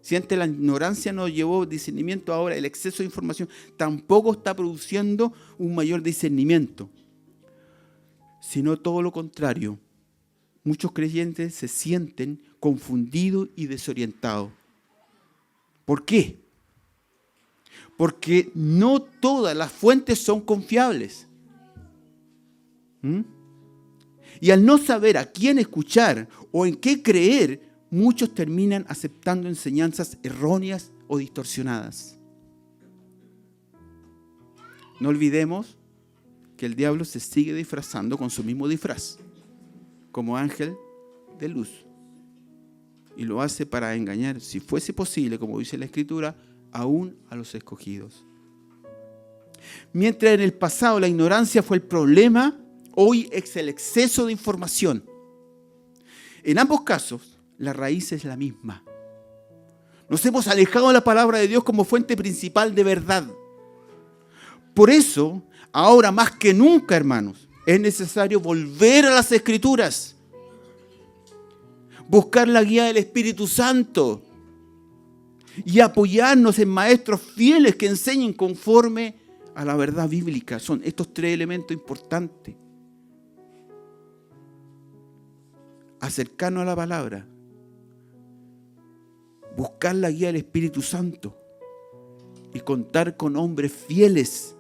Si antes la ignorancia nos llevó discernimiento, ahora el exceso de información tampoco está produciendo un mayor discernimiento, sino todo lo contrario. Muchos creyentes se sienten confundidos y desorientados. ¿Por qué? Porque no todas las fuentes son confiables. Y al no saber a quién escuchar o en qué creer, muchos terminan aceptando enseñanzas erróneas o distorsionadas. No olvidemos que el diablo se sigue disfrazando con su mismo disfraz, como ángel de luz. Y lo hace para engañar, si fuese posible, como dice la Escritura, aún a los escogidos. Mientras en el pasado la ignorancia fue el problema, hoy es el exceso de información. En ambos casos, la raíz es la misma. Nos hemos alejado de la palabra de Dios como fuente principal de verdad. Por eso, ahora más que nunca, hermanos, es necesario volver a las Escrituras. Buscar la guía del Espíritu Santo. Y apoyarnos en maestros fieles que enseñen conforme a la verdad bíblica. Son estos tres elementos importantes. Acercarnos a la palabra. Buscar la guía del Espíritu Santo. Y contar con hombres fieles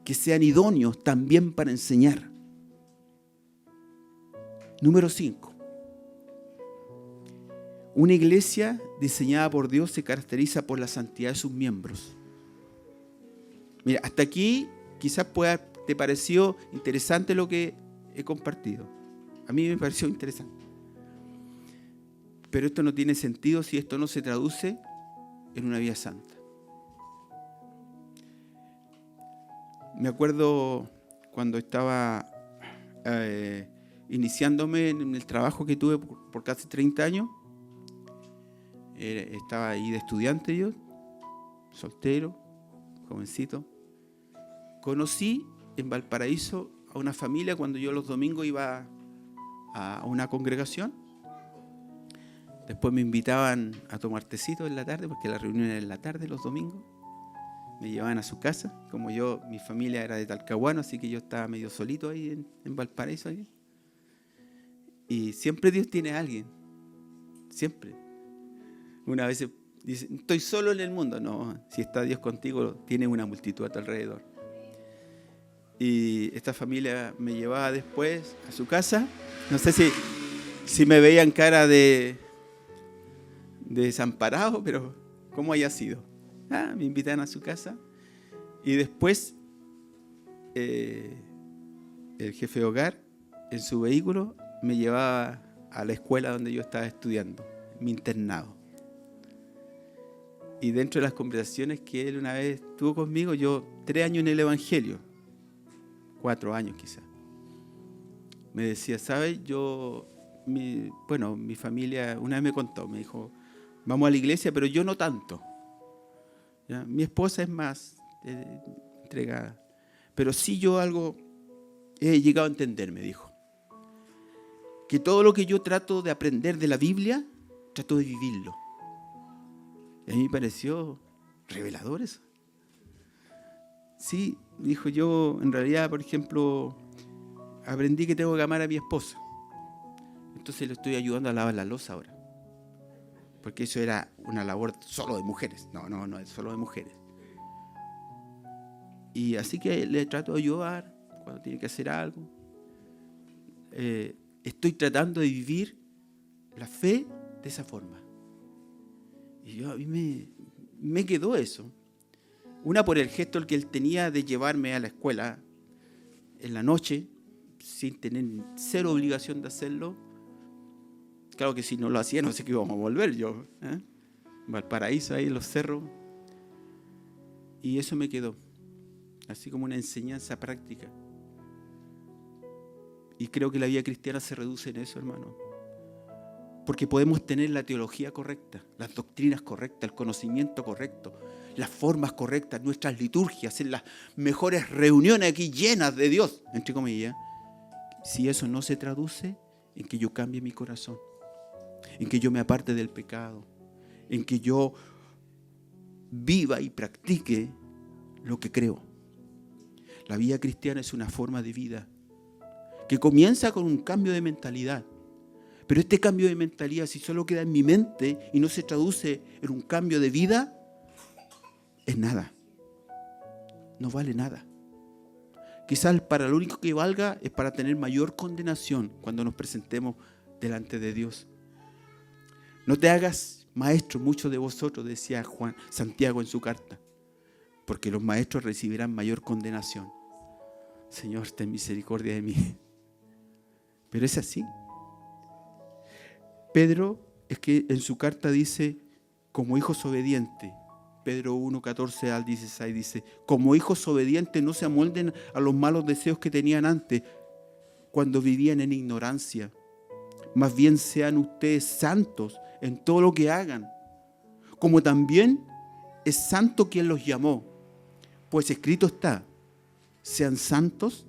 que sean idóneos también para enseñar. Número 5. Una iglesia diseñada por Dios se caracteriza por la santidad de sus miembros. Mira, hasta aquí quizás te pareció interesante lo que he compartido. A mí me pareció interesante. Pero esto no tiene sentido si esto no se traduce en una vida santa. Me acuerdo cuando estaba iniciándome en el trabajo que tuve por casi 30 años. Estaba ahí de estudiante yo, soltero, jovencito. Conocí en Valparaíso a una familia cuando yo los domingos iba a una congregación. Después me invitaban a tomar tecito en la tarde, porque la reunión era en la tarde los domingos. Me llevaban a su casa. Como mi familia era de Talcahuano, así que yo estaba medio solito ahí en Valparaíso. Ahí. Y siempre Dios tiene a alguien. Siempre. Una vez dice, estoy solo en el mundo. No, si está Dios contigo, tiene una multitud a tu alrededor. Y esta familia me llevaba después a su casa. No sé si me veían cara de desamparado, pero ¿cómo haya sido? Me invitan a su casa. Y después el jefe de hogar, en su vehículo, me llevaba a la escuela donde yo estaba estudiando, mi internado. Y dentro de las conversaciones que él una vez tuvo conmigo, yo 3 años en el Evangelio, 4 años quizás, me decía, ¿sabes? Mi familia una vez me contó, me dijo, vamos a la iglesia, pero yo no tanto. ¿Ya? Mi esposa es más entregada, pero sí yo algo he llegado a entender, me dijo, que todo lo que yo trato de aprender de la Biblia, trato de vivirlo. Y a mí me pareció revelador eso. Sí, dijo, yo en realidad, por ejemplo, aprendí que tengo que amar a mi esposa. Entonces le estoy ayudando a lavar la loza ahora. Porque eso era una labor solo de mujeres. No es solo de mujeres. Y así que le trato de ayudar cuando tiene que hacer algo. Estoy tratando de vivir la fe de esa forma. Y a mí me quedó eso. Una, por el gesto que él tenía de llevarme a la escuela en la noche, sin tener cero obligación de hacerlo. Claro que si no lo hacía, no sé qué íbamos a volver yo. Valparaíso, ahí en los cerros. Y eso me quedó, así como una enseñanza práctica. Y creo que la vida cristiana se reduce en eso, hermano. Porque podemos tener la teología correcta, las doctrinas correctas, el conocimiento correcto, las formas correctas, nuestras liturgias, en las mejores reuniones aquí llenas de Dios, entre comillas. Si eso no se traduce en que yo cambie mi corazón, en que yo me aparte del pecado, en que yo viva y practique lo que creo. La vida cristiana es una forma de vida que comienza con un cambio de mentalidad. Pero este cambio de mentalidad, si solo queda en mi mente y no se traduce en un cambio de vida, es nada. No vale nada. Quizás para lo único que valga es para tener mayor condenación cuando nos presentemos delante de Dios. No te hagas maestro, muchos de vosotros, decía Santiago en su carta, porque los maestros recibirán mayor condenación. Señor, ten misericordia de mí. Pero es así. Pedro es que en su carta dice, como hijos obedientes, Pedro 1, 14 al 16 dice, como hijos obedientes no se amolden a los malos deseos que tenían antes, cuando vivían en ignorancia. Más bien sean ustedes santos en todo lo que hagan, como también es santo quien los llamó. Pues escrito está, sean santos.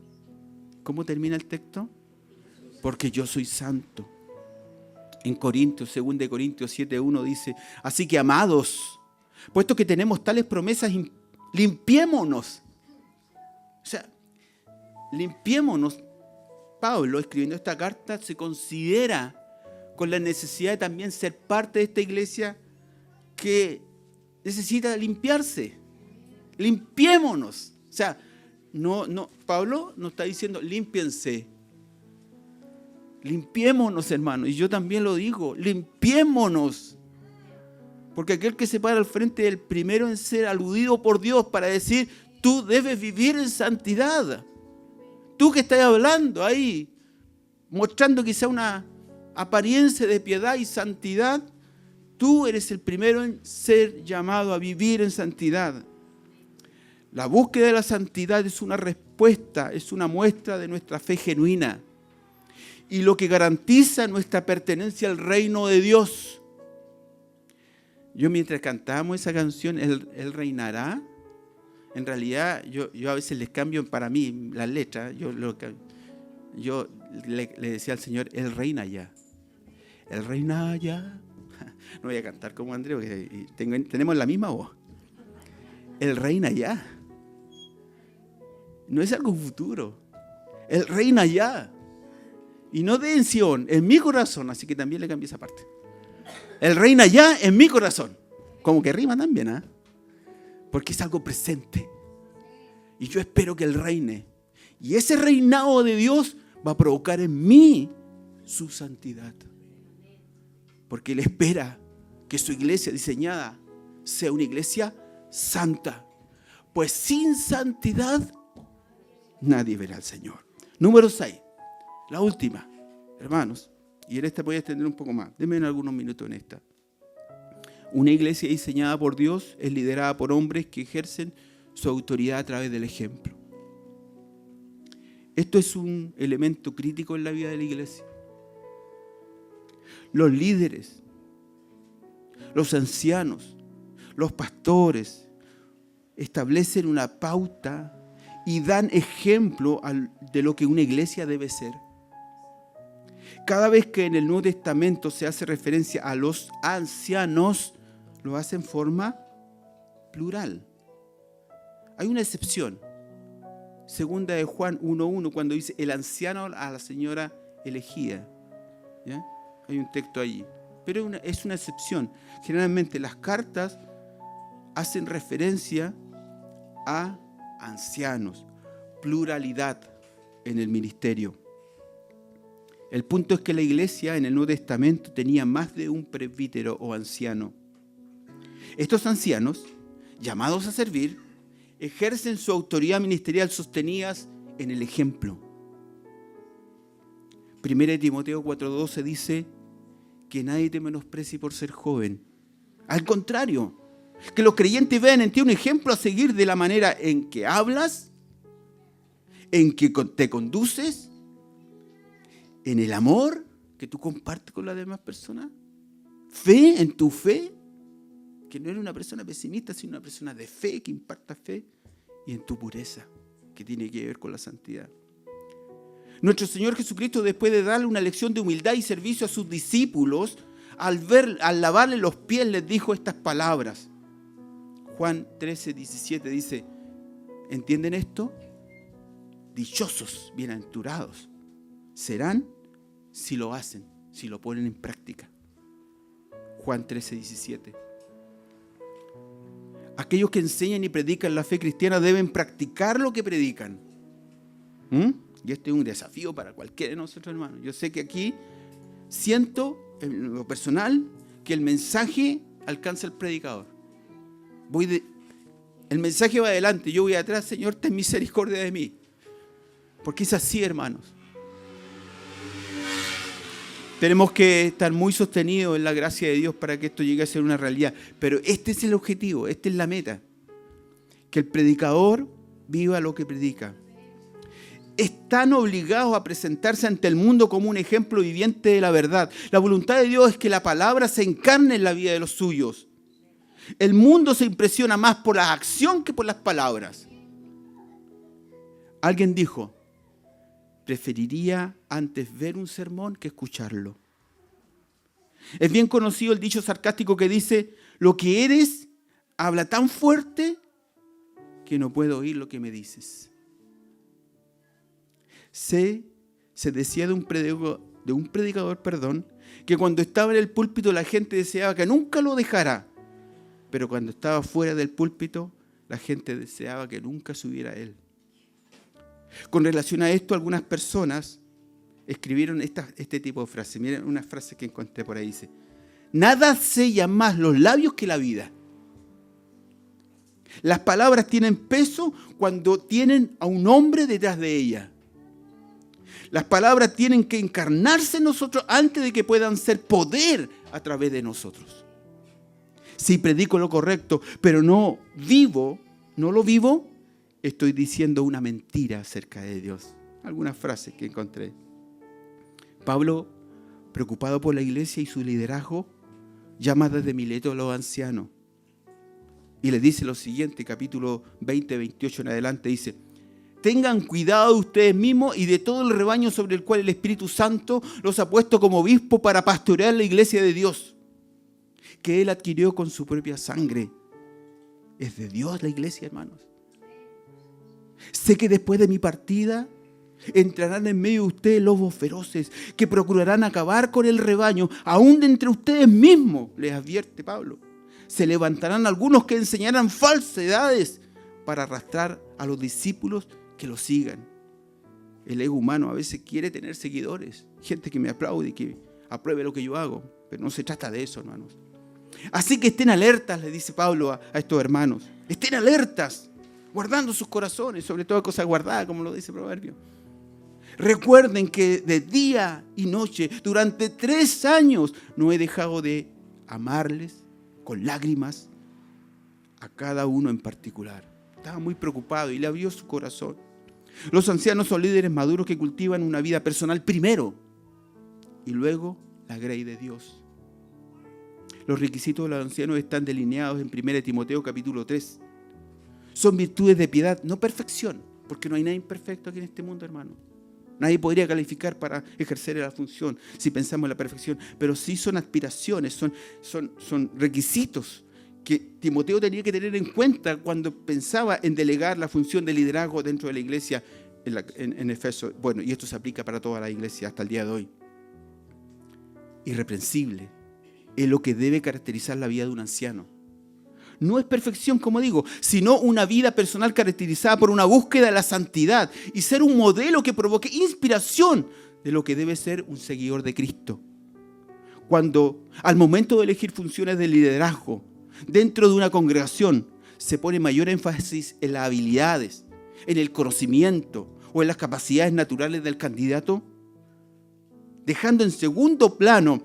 ¿Cómo termina el texto? Porque yo soy santo. En Corintios, 2 Corintios 7:1 dice, así que amados, puesto que tenemos tales promesas, limpiémonos. O sea, limpiémonos. Pablo, escribiendo esta carta, se considera con la necesidad de también ser parte de esta iglesia que necesita limpiarse. Limpiémonos. O sea, Pablo nos está diciendo, límpiense. Limpiémonos, hermanos. Y yo también lo digo, limpiémonos. Porque aquel que se para al frente es el primero en ser aludido por Dios para decir, tú debes vivir en santidad. Tú que estás hablando ahí, mostrando quizá una apariencia de piedad y santidad, tú eres el primero en ser llamado a vivir en santidad. La búsqueda de la santidad es una respuesta, es una muestra de nuestra fe genuina. Y lo que garantiza nuestra pertenencia al reino de Dios. Yo mientras cantábamos esa canción, Él reinará, en realidad yo a veces les cambio para mí las letras. Yo le decía al Señor, Él reina ya. Él reina ya. No voy a cantar como Andrés, porque tenemos la misma voz. Él reina ya. No es algo futuro. Él reina ya. Y no de en Sion, en mi corazón. Así que también le cambié esa parte. Él reina ya en mi corazón. Como que rima también, ¿eh? Porque es algo presente. Y yo espero que Él reine. Y ese reinado de Dios va a provocar en mí su santidad. Porque Él espera que su iglesia diseñada sea una iglesia santa. Pues sin santidad nadie verá al Señor. Número 6. La última, hermanos, y en esta voy a extender un poco más. Denme algunos minutos en esta. Una iglesia diseñada por Dios es liderada por hombres que ejercen su autoridad a través del ejemplo. Esto es un elemento crítico en la vida de la iglesia. Los líderes, los ancianos, los pastores establecen una pauta y dan ejemplo de lo que una iglesia debe ser. Cada vez que en el Nuevo Testamento se hace referencia a los ancianos, lo hace en forma plural. Hay una excepción. Segunda de Juan 1:1, cuando dice el anciano a la señora elegida. ¿Ya? Hay un texto allí. Pero es una excepción. Generalmente las cartas hacen referencia a ancianos, pluralidad en el ministerio. El punto es que la iglesia en el Nuevo Testamento tenía más de un presbítero o anciano. Estos ancianos, llamados a servir, ejercen su autoridad ministerial sostenidas en el ejemplo. 1 Timoteo 4:12 dice que nadie te menosprecie por ser joven. Al contrario, que los creyentes vean en ti un ejemplo a seguir de la manera en que hablas, en que te conduces, en el amor que tú compartes con las demás personas, fe en tu fe, que no eres una persona pesimista, sino una persona de fe, que imparta fe, y en tu pureza, que tiene que ver con la santidad. Nuestro Señor Jesucristo, después de darle una lección de humildad y servicio a sus discípulos, al lavarle los pies, les dijo estas palabras. Juan 13:17 dice, ¿entienden esto? Dichosos, bienaventurados serán si lo hacen, si lo ponen en práctica. Juan 13:17. Aquellos que enseñan y predican la fe cristiana deben practicar lo que predican. Y este es un desafío para cualquiera de nosotros, hermanos. Yo sé que aquí siento, en lo personal, que el mensaje alcanza al predicador. El mensaje va adelante, yo voy atrás. Señor, ten misericordia de mí. Porque es así, hermanos. Tenemos que estar muy sostenidos en la gracia de Dios para que esto llegue a ser una realidad. Pero este es el objetivo, esta es la meta. Que el predicador viva lo que predica. Están obligados a presentarse ante el mundo como un ejemplo viviente de la verdad. La voluntad de Dios es que la palabra se encarne en la vida de los suyos. El mundo se impresiona más por la acción que por las palabras. Alguien dijo, preferiría antes ver un sermón que escucharlo. Es bien conocido el dicho sarcástico que dice, lo que eres habla tan fuerte que no puedo oír lo que me dices. Se decía de un predicador, que cuando estaba en el púlpito la gente deseaba que nunca lo dejara, pero cuando estaba fuera del púlpito la gente deseaba que nunca subiera a él. Con relación a esto, algunas personas escribieron este tipo de frases. Miren una frase que encontré por ahí. Dice, nada sella más los labios que la vida. Las palabras tienen peso cuando tienen a un hombre detrás de ellas. Las palabras tienen que encarnarse en nosotros antes de que puedan ser poder a través de nosotros. Si predico lo correcto, pero no lo vivo, estoy diciendo una mentira acerca de Dios. Algunas frases que encontré. Pablo, preocupado por la iglesia y su liderazgo, llama desde Mileto a los ancianos. Y les dice lo siguiente, capítulo 20, 28 en adelante, dice, tengan cuidado de ustedes mismos y de todo el rebaño sobre el cual el Espíritu Santo los ha puesto como obispo para pastorear la iglesia de Dios, que Él adquirió con su propia sangre. Es de Dios la iglesia, hermanos. Sé que después de mi partida entrarán en medio de ustedes lobos feroces que procurarán acabar con el rebaño, aún de entre ustedes mismos, les advierte Pablo. Se levantarán algunos que enseñarán falsedades para arrastrar a los discípulos que lo sigan. El ego humano a veces quiere tener seguidores, gente que me aplaude y que apruebe lo que yo hago, pero no se trata de eso, hermanos. Así que estén alertas, le dice Pablo a estos hermanos. Estén alertas, guardando sus corazones, sobre toda cosa guardada, como lo dice el proverbio. Recuerden que de día y noche, durante 3 años, no he dejado de amarles con lágrimas a cada uno en particular. Estaba muy preocupado y le abrió su corazón. Los ancianos son líderes maduros que cultivan una vida personal primero y luego la grey de Dios. Los requisitos de los ancianos están delineados en 1 Timoteo capítulo 3. Son virtudes de piedad, no perfección, porque no hay nadie perfecto aquí en este mundo, hermano. Nadie podría calificar para ejercer la función si pensamos en la perfección, pero sí son aspiraciones, son requisitos que Timoteo tenía que tener en cuenta cuando pensaba en delegar la función de liderazgo dentro de la iglesia en Efeso. Bueno, y esto se aplica para toda la iglesia hasta el día de hoy. irreprensible. Es lo que debe caracterizar la vida de un anciano. No es perfección, como digo, sino una vida personal caracterizada por una búsqueda de la santidad y ser un modelo que provoque inspiración de lo que debe ser un seguidor de Cristo. Cuando al momento de elegir funciones de liderazgo dentro de una congregación se pone mayor énfasis en las habilidades, en el conocimiento o en las capacidades naturales del candidato, dejando en segundo plano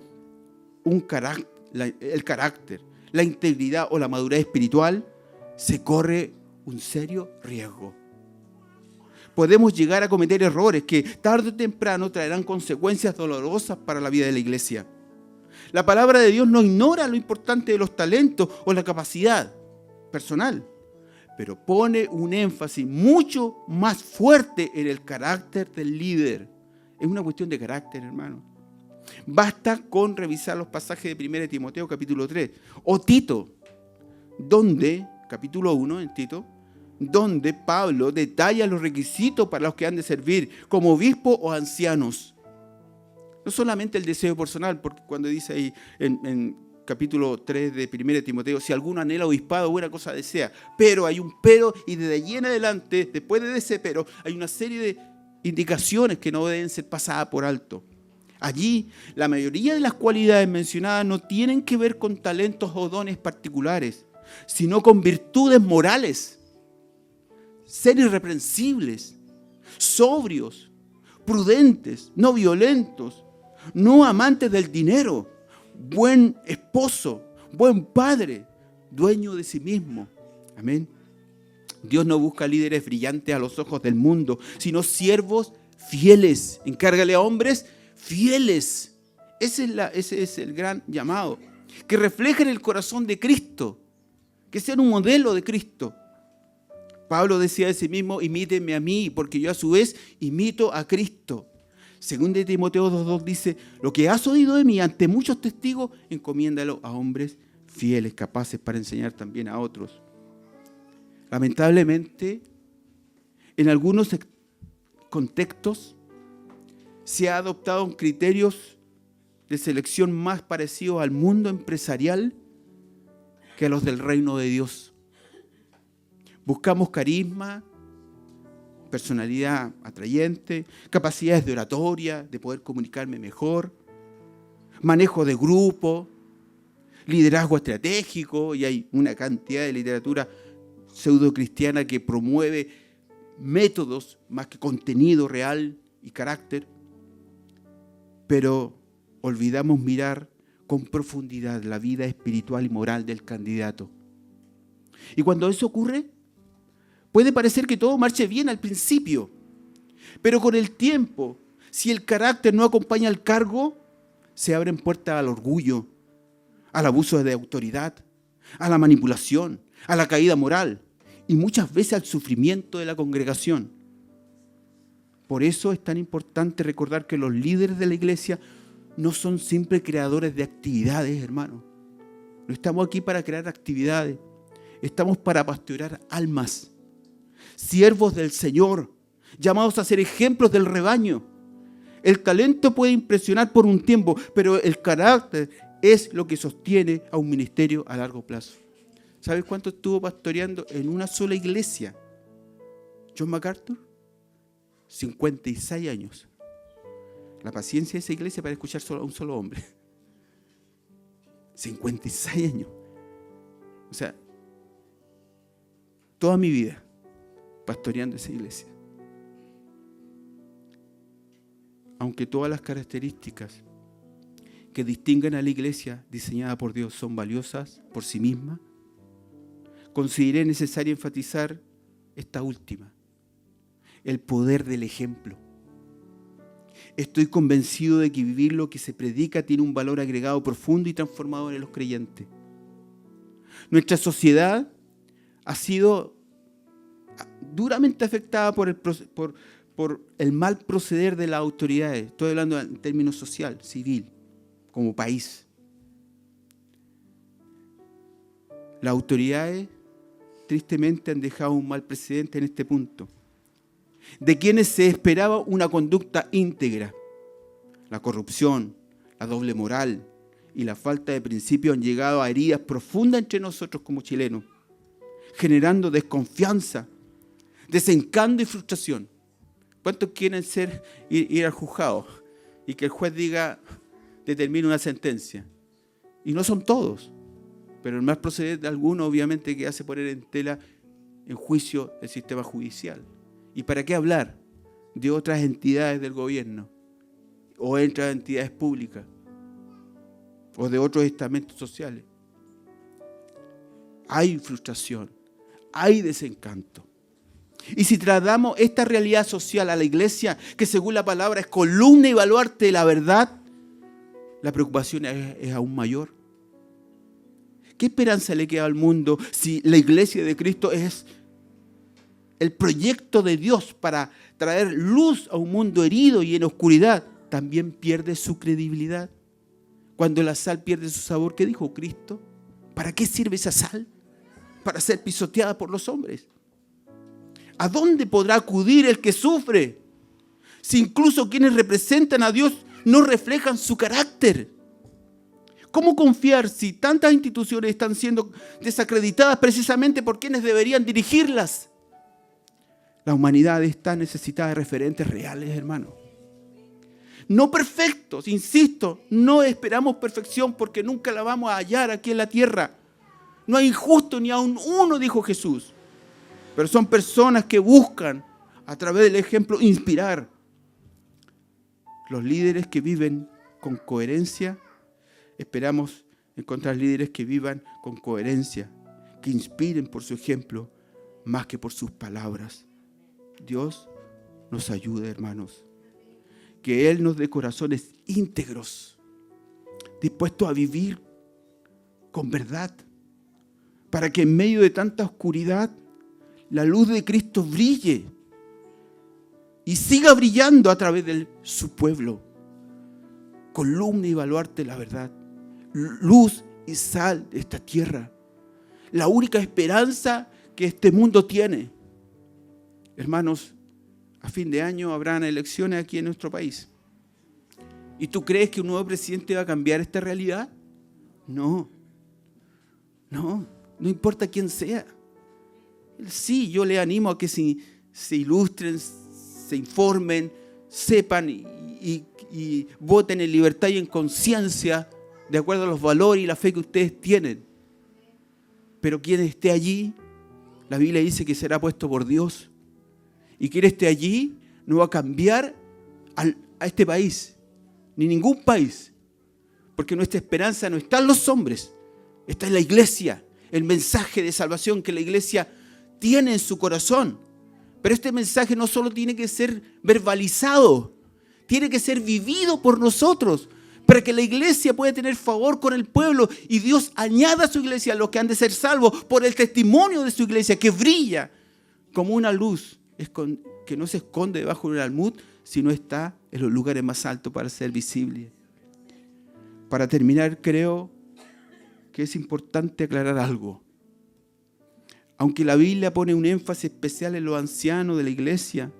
el carácter, la integridad o la madurez espiritual, se corre un serio riesgo. Podemos llegar a cometer errores que tarde o temprano traerán consecuencias dolorosas para la vida de la iglesia. La palabra de Dios no ignora lo importante de los talentos o la capacidad personal, pero pone un énfasis mucho más fuerte en el carácter del líder. Es una cuestión de carácter, hermano. Basta con revisar los pasajes de 1 Timoteo capítulo 3 o Tito, donde, capítulo 1 en Tito, donde Pablo detalla los requisitos para los que han de servir como obispos o ancianos. No solamente el deseo personal, porque cuando dice ahí en capítulo 3 de 1 Timoteo, si alguno anhela obispado, buena cosa desea. Pero hay un pero, y desde allí en adelante, después de ese pero, hay una serie de indicaciones que no deben ser pasadas por alto. Allí, la mayoría de las cualidades mencionadas no tienen que ver con talentos o dones particulares, sino con virtudes morales. Ser irreprensibles, sobrios, prudentes, no violentos, no amantes del dinero, buen esposo, buen padre, dueño de sí mismo. Amén. Dios no busca líderes brillantes a los ojos del mundo, sino siervos fieles. Encárgale a hombres fieles. Ese es el gran llamado. Que reflejen el corazón de Cristo, que sean un modelo de Cristo. Pablo decía de sí mismo, imítenme a mí, porque yo a su vez imito a Cristo. Según de Timoteo 2:2 dice, lo que has oído de mí ante muchos testigos, encomiéndalo a hombres fieles, capaces para enseñar también a otros. Lamentablemente, en algunos contextos se ha adoptado criterios de selección más parecidos al mundo empresarial que a los del reino de Dios. Buscamos carisma, personalidad atrayente, capacidades de oratoria, de poder comunicarme mejor, manejo de grupo, liderazgo estratégico, y hay una cantidad de literatura pseudocristiana que promueve métodos más que contenido real y carácter, pero olvidamos mirar con profundidad la vida espiritual y moral del candidato. Y cuando eso ocurre, puede parecer que todo marche bien al principio, pero con el tiempo, si el carácter no acompaña al cargo, se abren puertas al orgullo, al abuso de autoridad, a la manipulación, a la caída moral y muchas veces al sufrimiento de la congregación. Por eso es tan importante recordar que los líderes de la iglesia no son simples creadores de actividades, hermano. No estamos aquí para crear actividades, estamos para pastorear almas. Siervos del Señor, llamados a ser ejemplos del rebaño. El talento puede impresionar por un tiempo, pero el carácter es lo que sostiene a un ministerio a largo plazo. ¿Sabes cuánto estuvo pastoreando en una sola iglesia John MacArthur? 56 años. La paciencia de esa iglesia para escuchar a un solo hombre. 56 años. O sea, toda mi vida pastoreando esa iglesia. Aunque todas las características que distinguen a la iglesia diseñada por Dios son valiosas por sí mismas, consideré necesario enfatizar esta última, el poder del ejemplo. Estoy convencido de que vivir lo que se predica tiene un valor agregado profundo y transformador en los creyentes. Nuestra sociedad ha sido duramente afectada por el mal proceder de las autoridades. Estoy hablando en términos social, civil, como país. Las autoridades tristemente han dejado un mal precedente en este punto, de quienes se esperaba una conducta íntegra. La corrupción, la doble moral y la falta de principios han llegado a heridas profundas entre nosotros como chilenos, generando desconfianza, desencanto y frustración. ¿Cuántos quieren ir al juzgado y que el juez determine una sentencia? Y no son todos, pero el más procedente de algunos obviamente que hace poner en juicio el sistema judicial. ¿Y para qué hablar de otras entidades del gobierno o de otras entidades públicas o de otros estamentos sociales? Hay frustración, hay desencanto. Y si trasladamos esta realidad social a la iglesia, que según la palabra es columna y baluarte de la verdad, la preocupación es aún mayor. ¿Qué esperanza le queda al mundo si la iglesia de Cristo es el proyecto de Dios para traer luz a un mundo herido y en oscuridad? También pierde su credibilidad. Cuando la sal pierde su sabor, ¿qué dijo Cristo? ¿Para qué sirve esa sal? Para ser pisoteada por los hombres. ¿A dónde podrá acudir el que sufre? Si incluso quienes representan a Dios no reflejan su carácter. ¿Cómo confiar si tantas instituciones están siendo desacreditadas precisamente por quienes deberían dirigirlas? La humanidad está necesitada de referentes reales, hermano. No perfectos, insisto, no esperamos perfección porque nunca la vamos a hallar aquí en la tierra. No hay injusto ni aun uno, dijo Jesús. Pero son personas que buscan, a través del ejemplo, inspirar. Los líderes que viven con coherencia, esperamos encontrar líderes que vivan con coherencia, que inspiren por su ejemplo, más que por sus palabras. Dios nos ayude, hermanos. Que Él nos dé corazones íntegros, dispuestos a vivir con verdad, para que en medio de tanta oscuridad, la luz de Cristo brille y siga brillando a través de su pueblo. Columna y baluarte de la verdad. Luz y sal de esta tierra. La única esperanza que este mundo tiene. Hermanos, a fin de año habrán elecciones aquí en nuestro país. ¿Y tú crees que un nuevo presidente va a cambiar esta realidad? No importa quién sea. Sí, yo le animo a que se ilustren, se informen, sepan y voten en libertad y en conciencia de acuerdo a los valores y la fe que ustedes tienen. Pero quien esté allí, la Biblia dice que será puesto por Dios. Y quien esté allí no va a cambiar a este país, ni ningún país. Porque nuestra esperanza no está en los hombres, está en la iglesia, el mensaje de salvación que la iglesia tiene en su corazón. Pero este mensaje no solo tiene que ser verbalizado, tiene que ser vivido por nosotros, para que la iglesia pueda tener favor con el pueblo y Dios añada a su iglesia a los que han de ser salvos por el testimonio de su iglesia, que brilla como una luz que no se esconde debajo de un almud, sino está en los lugares más altos para ser visible. Para terminar, creo que es importante aclarar algo. Aunque la Biblia pone un énfasis especial en los ancianos de la iglesia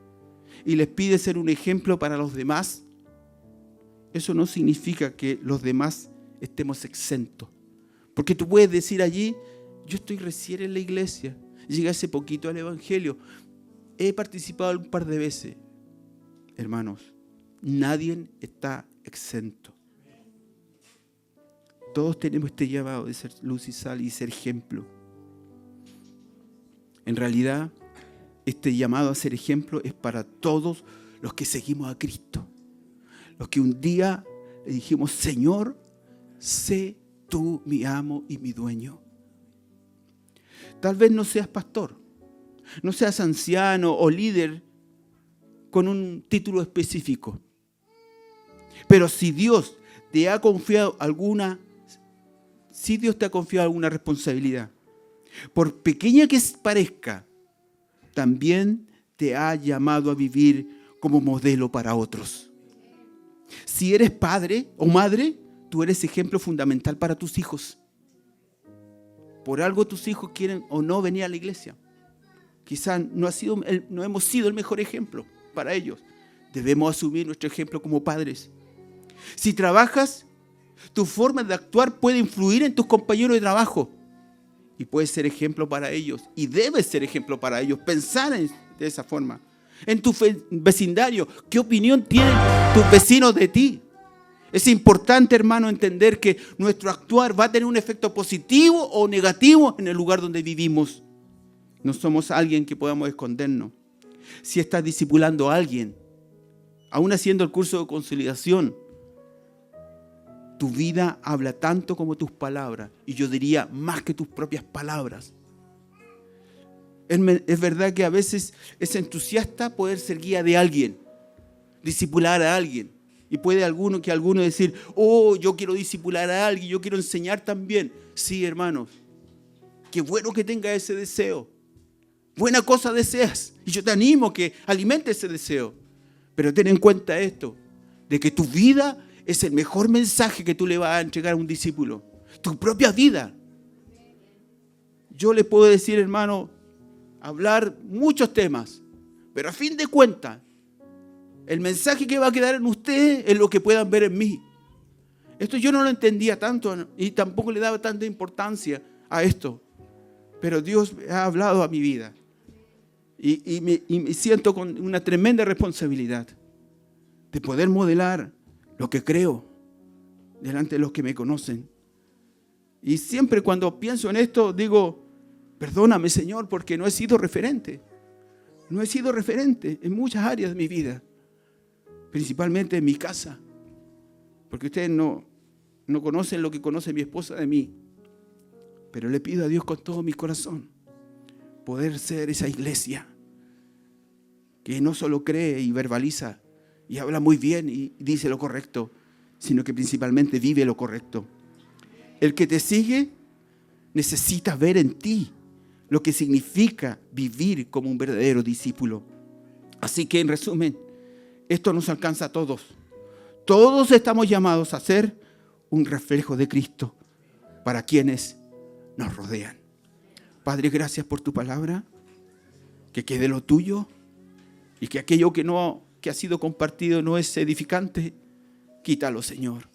y les pide ser un ejemplo para los demás, eso no significa que los demás estemos exentos. Porque tú puedes decir allí, yo estoy recién en la iglesia, llegué hace poquito al evangelio, he participado un par de veces. Hermanos, nadie está exento. Todos tenemos este llamado de ser luz y sal y ser ejemplo. En realidad, este llamado a ser ejemplo es para todos los que seguimos a Cristo. Los que un día le dijimos, Señor, sé tú mi amo y mi dueño. Tal vez no seas pastor, no seas anciano o líder con un título específico. Pero si Dios te ha confiado alguna responsabilidad, por pequeña que parezca, también te ha llamado a vivir como modelo para otros. Si eres padre o madre, tú eres ejemplo fundamental para tus hijos. Por algo tus hijos quieren o no venir a la iglesia. Quizás no hemos sido el mejor ejemplo para ellos. Debemos asumir nuestro ejemplo como padres. Si trabajas, Tu forma de actuar puede influir en tus compañeros de trabajo. Y puedes ser ejemplo para ellos. Y debes ser ejemplo para ellos. Pensar de esa forma. En tu vecindario, ¿qué opinión tienen tus vecinos de ti? Es importante, hermano, entender que nuestro actuar va a tener un efecto positivo o negativo en el lugar donde vivimos. No somos alguien que podamos escondernos. Si estás discipulando a alguien, aún haciendo el curso de consolidación, tu vida habla tanto como tus palabras. Y yo diría más que tus propias palabras. Es verdad que a veces es entusiasta poder ser guía de alguien, discipular a alguien. Y puede alguno decir, oh, yo quiero discipular a alguien, yo quiero enseñar también. Sí, hermanos, qué bueno que tenga ese deseo. Buena cosa deseas. Y yo te animo a que alimente ese deseo. Pero ten en cuenta esto, de que tu vida es el mejor mensaje que tú le vas a entregar a un discípulo. Tu propia vida. Yo le puedo decir, hermano, hablar muchos temas, pero a fin de cuentas, el mensaje que va a quedar en ustedes es lo que puedan ver en mí. Esto yo no lo entendía tanto y tampoco le daba tanta importancia a esto, pero Dios ha hablado a mi vida y me siento con una tremenda responsabilidad de poder modelar lo que creo delante de los que me conocen. Y siempre cuando pienso en esto digo, perdóname, Señor, porque no he sido referente. No he sido referente en muchas áreas de mi vida, principalmente en mi casa, porque ustedes no conocen lo que conoce mi esposa de mí, pero le pido a Dios con todo mi corazón poder ser esa iglesia que no solo cree y verbaliza y habla muy bien y dice lo correcto, sino que principalmente vive lo correcto. El que te sigue necesita ver en ti lo que significa vivir como un verdadero discípulo. Así que, en resumen, esto nos alcanza a todos. Todos estamos llamados a ser un reflejo de Cristo para quienes nos rodean. Padre, gracias por tu palabra. Que quede lo tuyo y que aquello que ha sido compartido no es edificante, quítalo, Señor.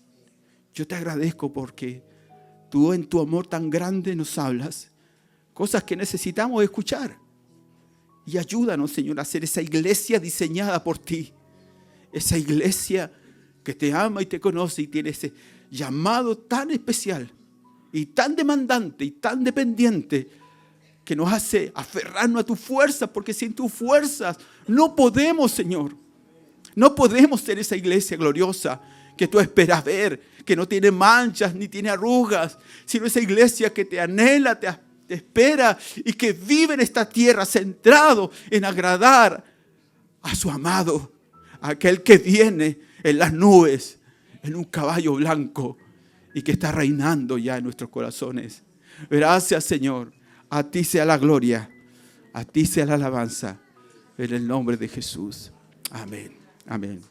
Yo te agradezco porque tú en tu amor tan grande nos hablas cosas que necesitamos escuchar. Y ayúdanos, Señor, a ser esa iglesia diseñada por ti. Esa iglesia que te ama y te conoce y tiene ese llamado tan especial y tan demandante y tan dependiente que nos hace aferrarnos a tus fuerzas, porque sin tus fuerzas no podemos, Señor. No podemos ser esa iglesia gloriosa que tú esperas ver, que no tiene manchas ni tiene arrugas, sino esa iglesia que te anhela, te espera y que vive en esta tierra centrado en agradar a su amado, aquel que viene en las nubes, en un caballo blanco y que está reinando ya en nuestros corazones. Gracias, Señor. A ti sea la gloria, a ti sea la alabanza, en el nombre de Jesús. Amén. Amén.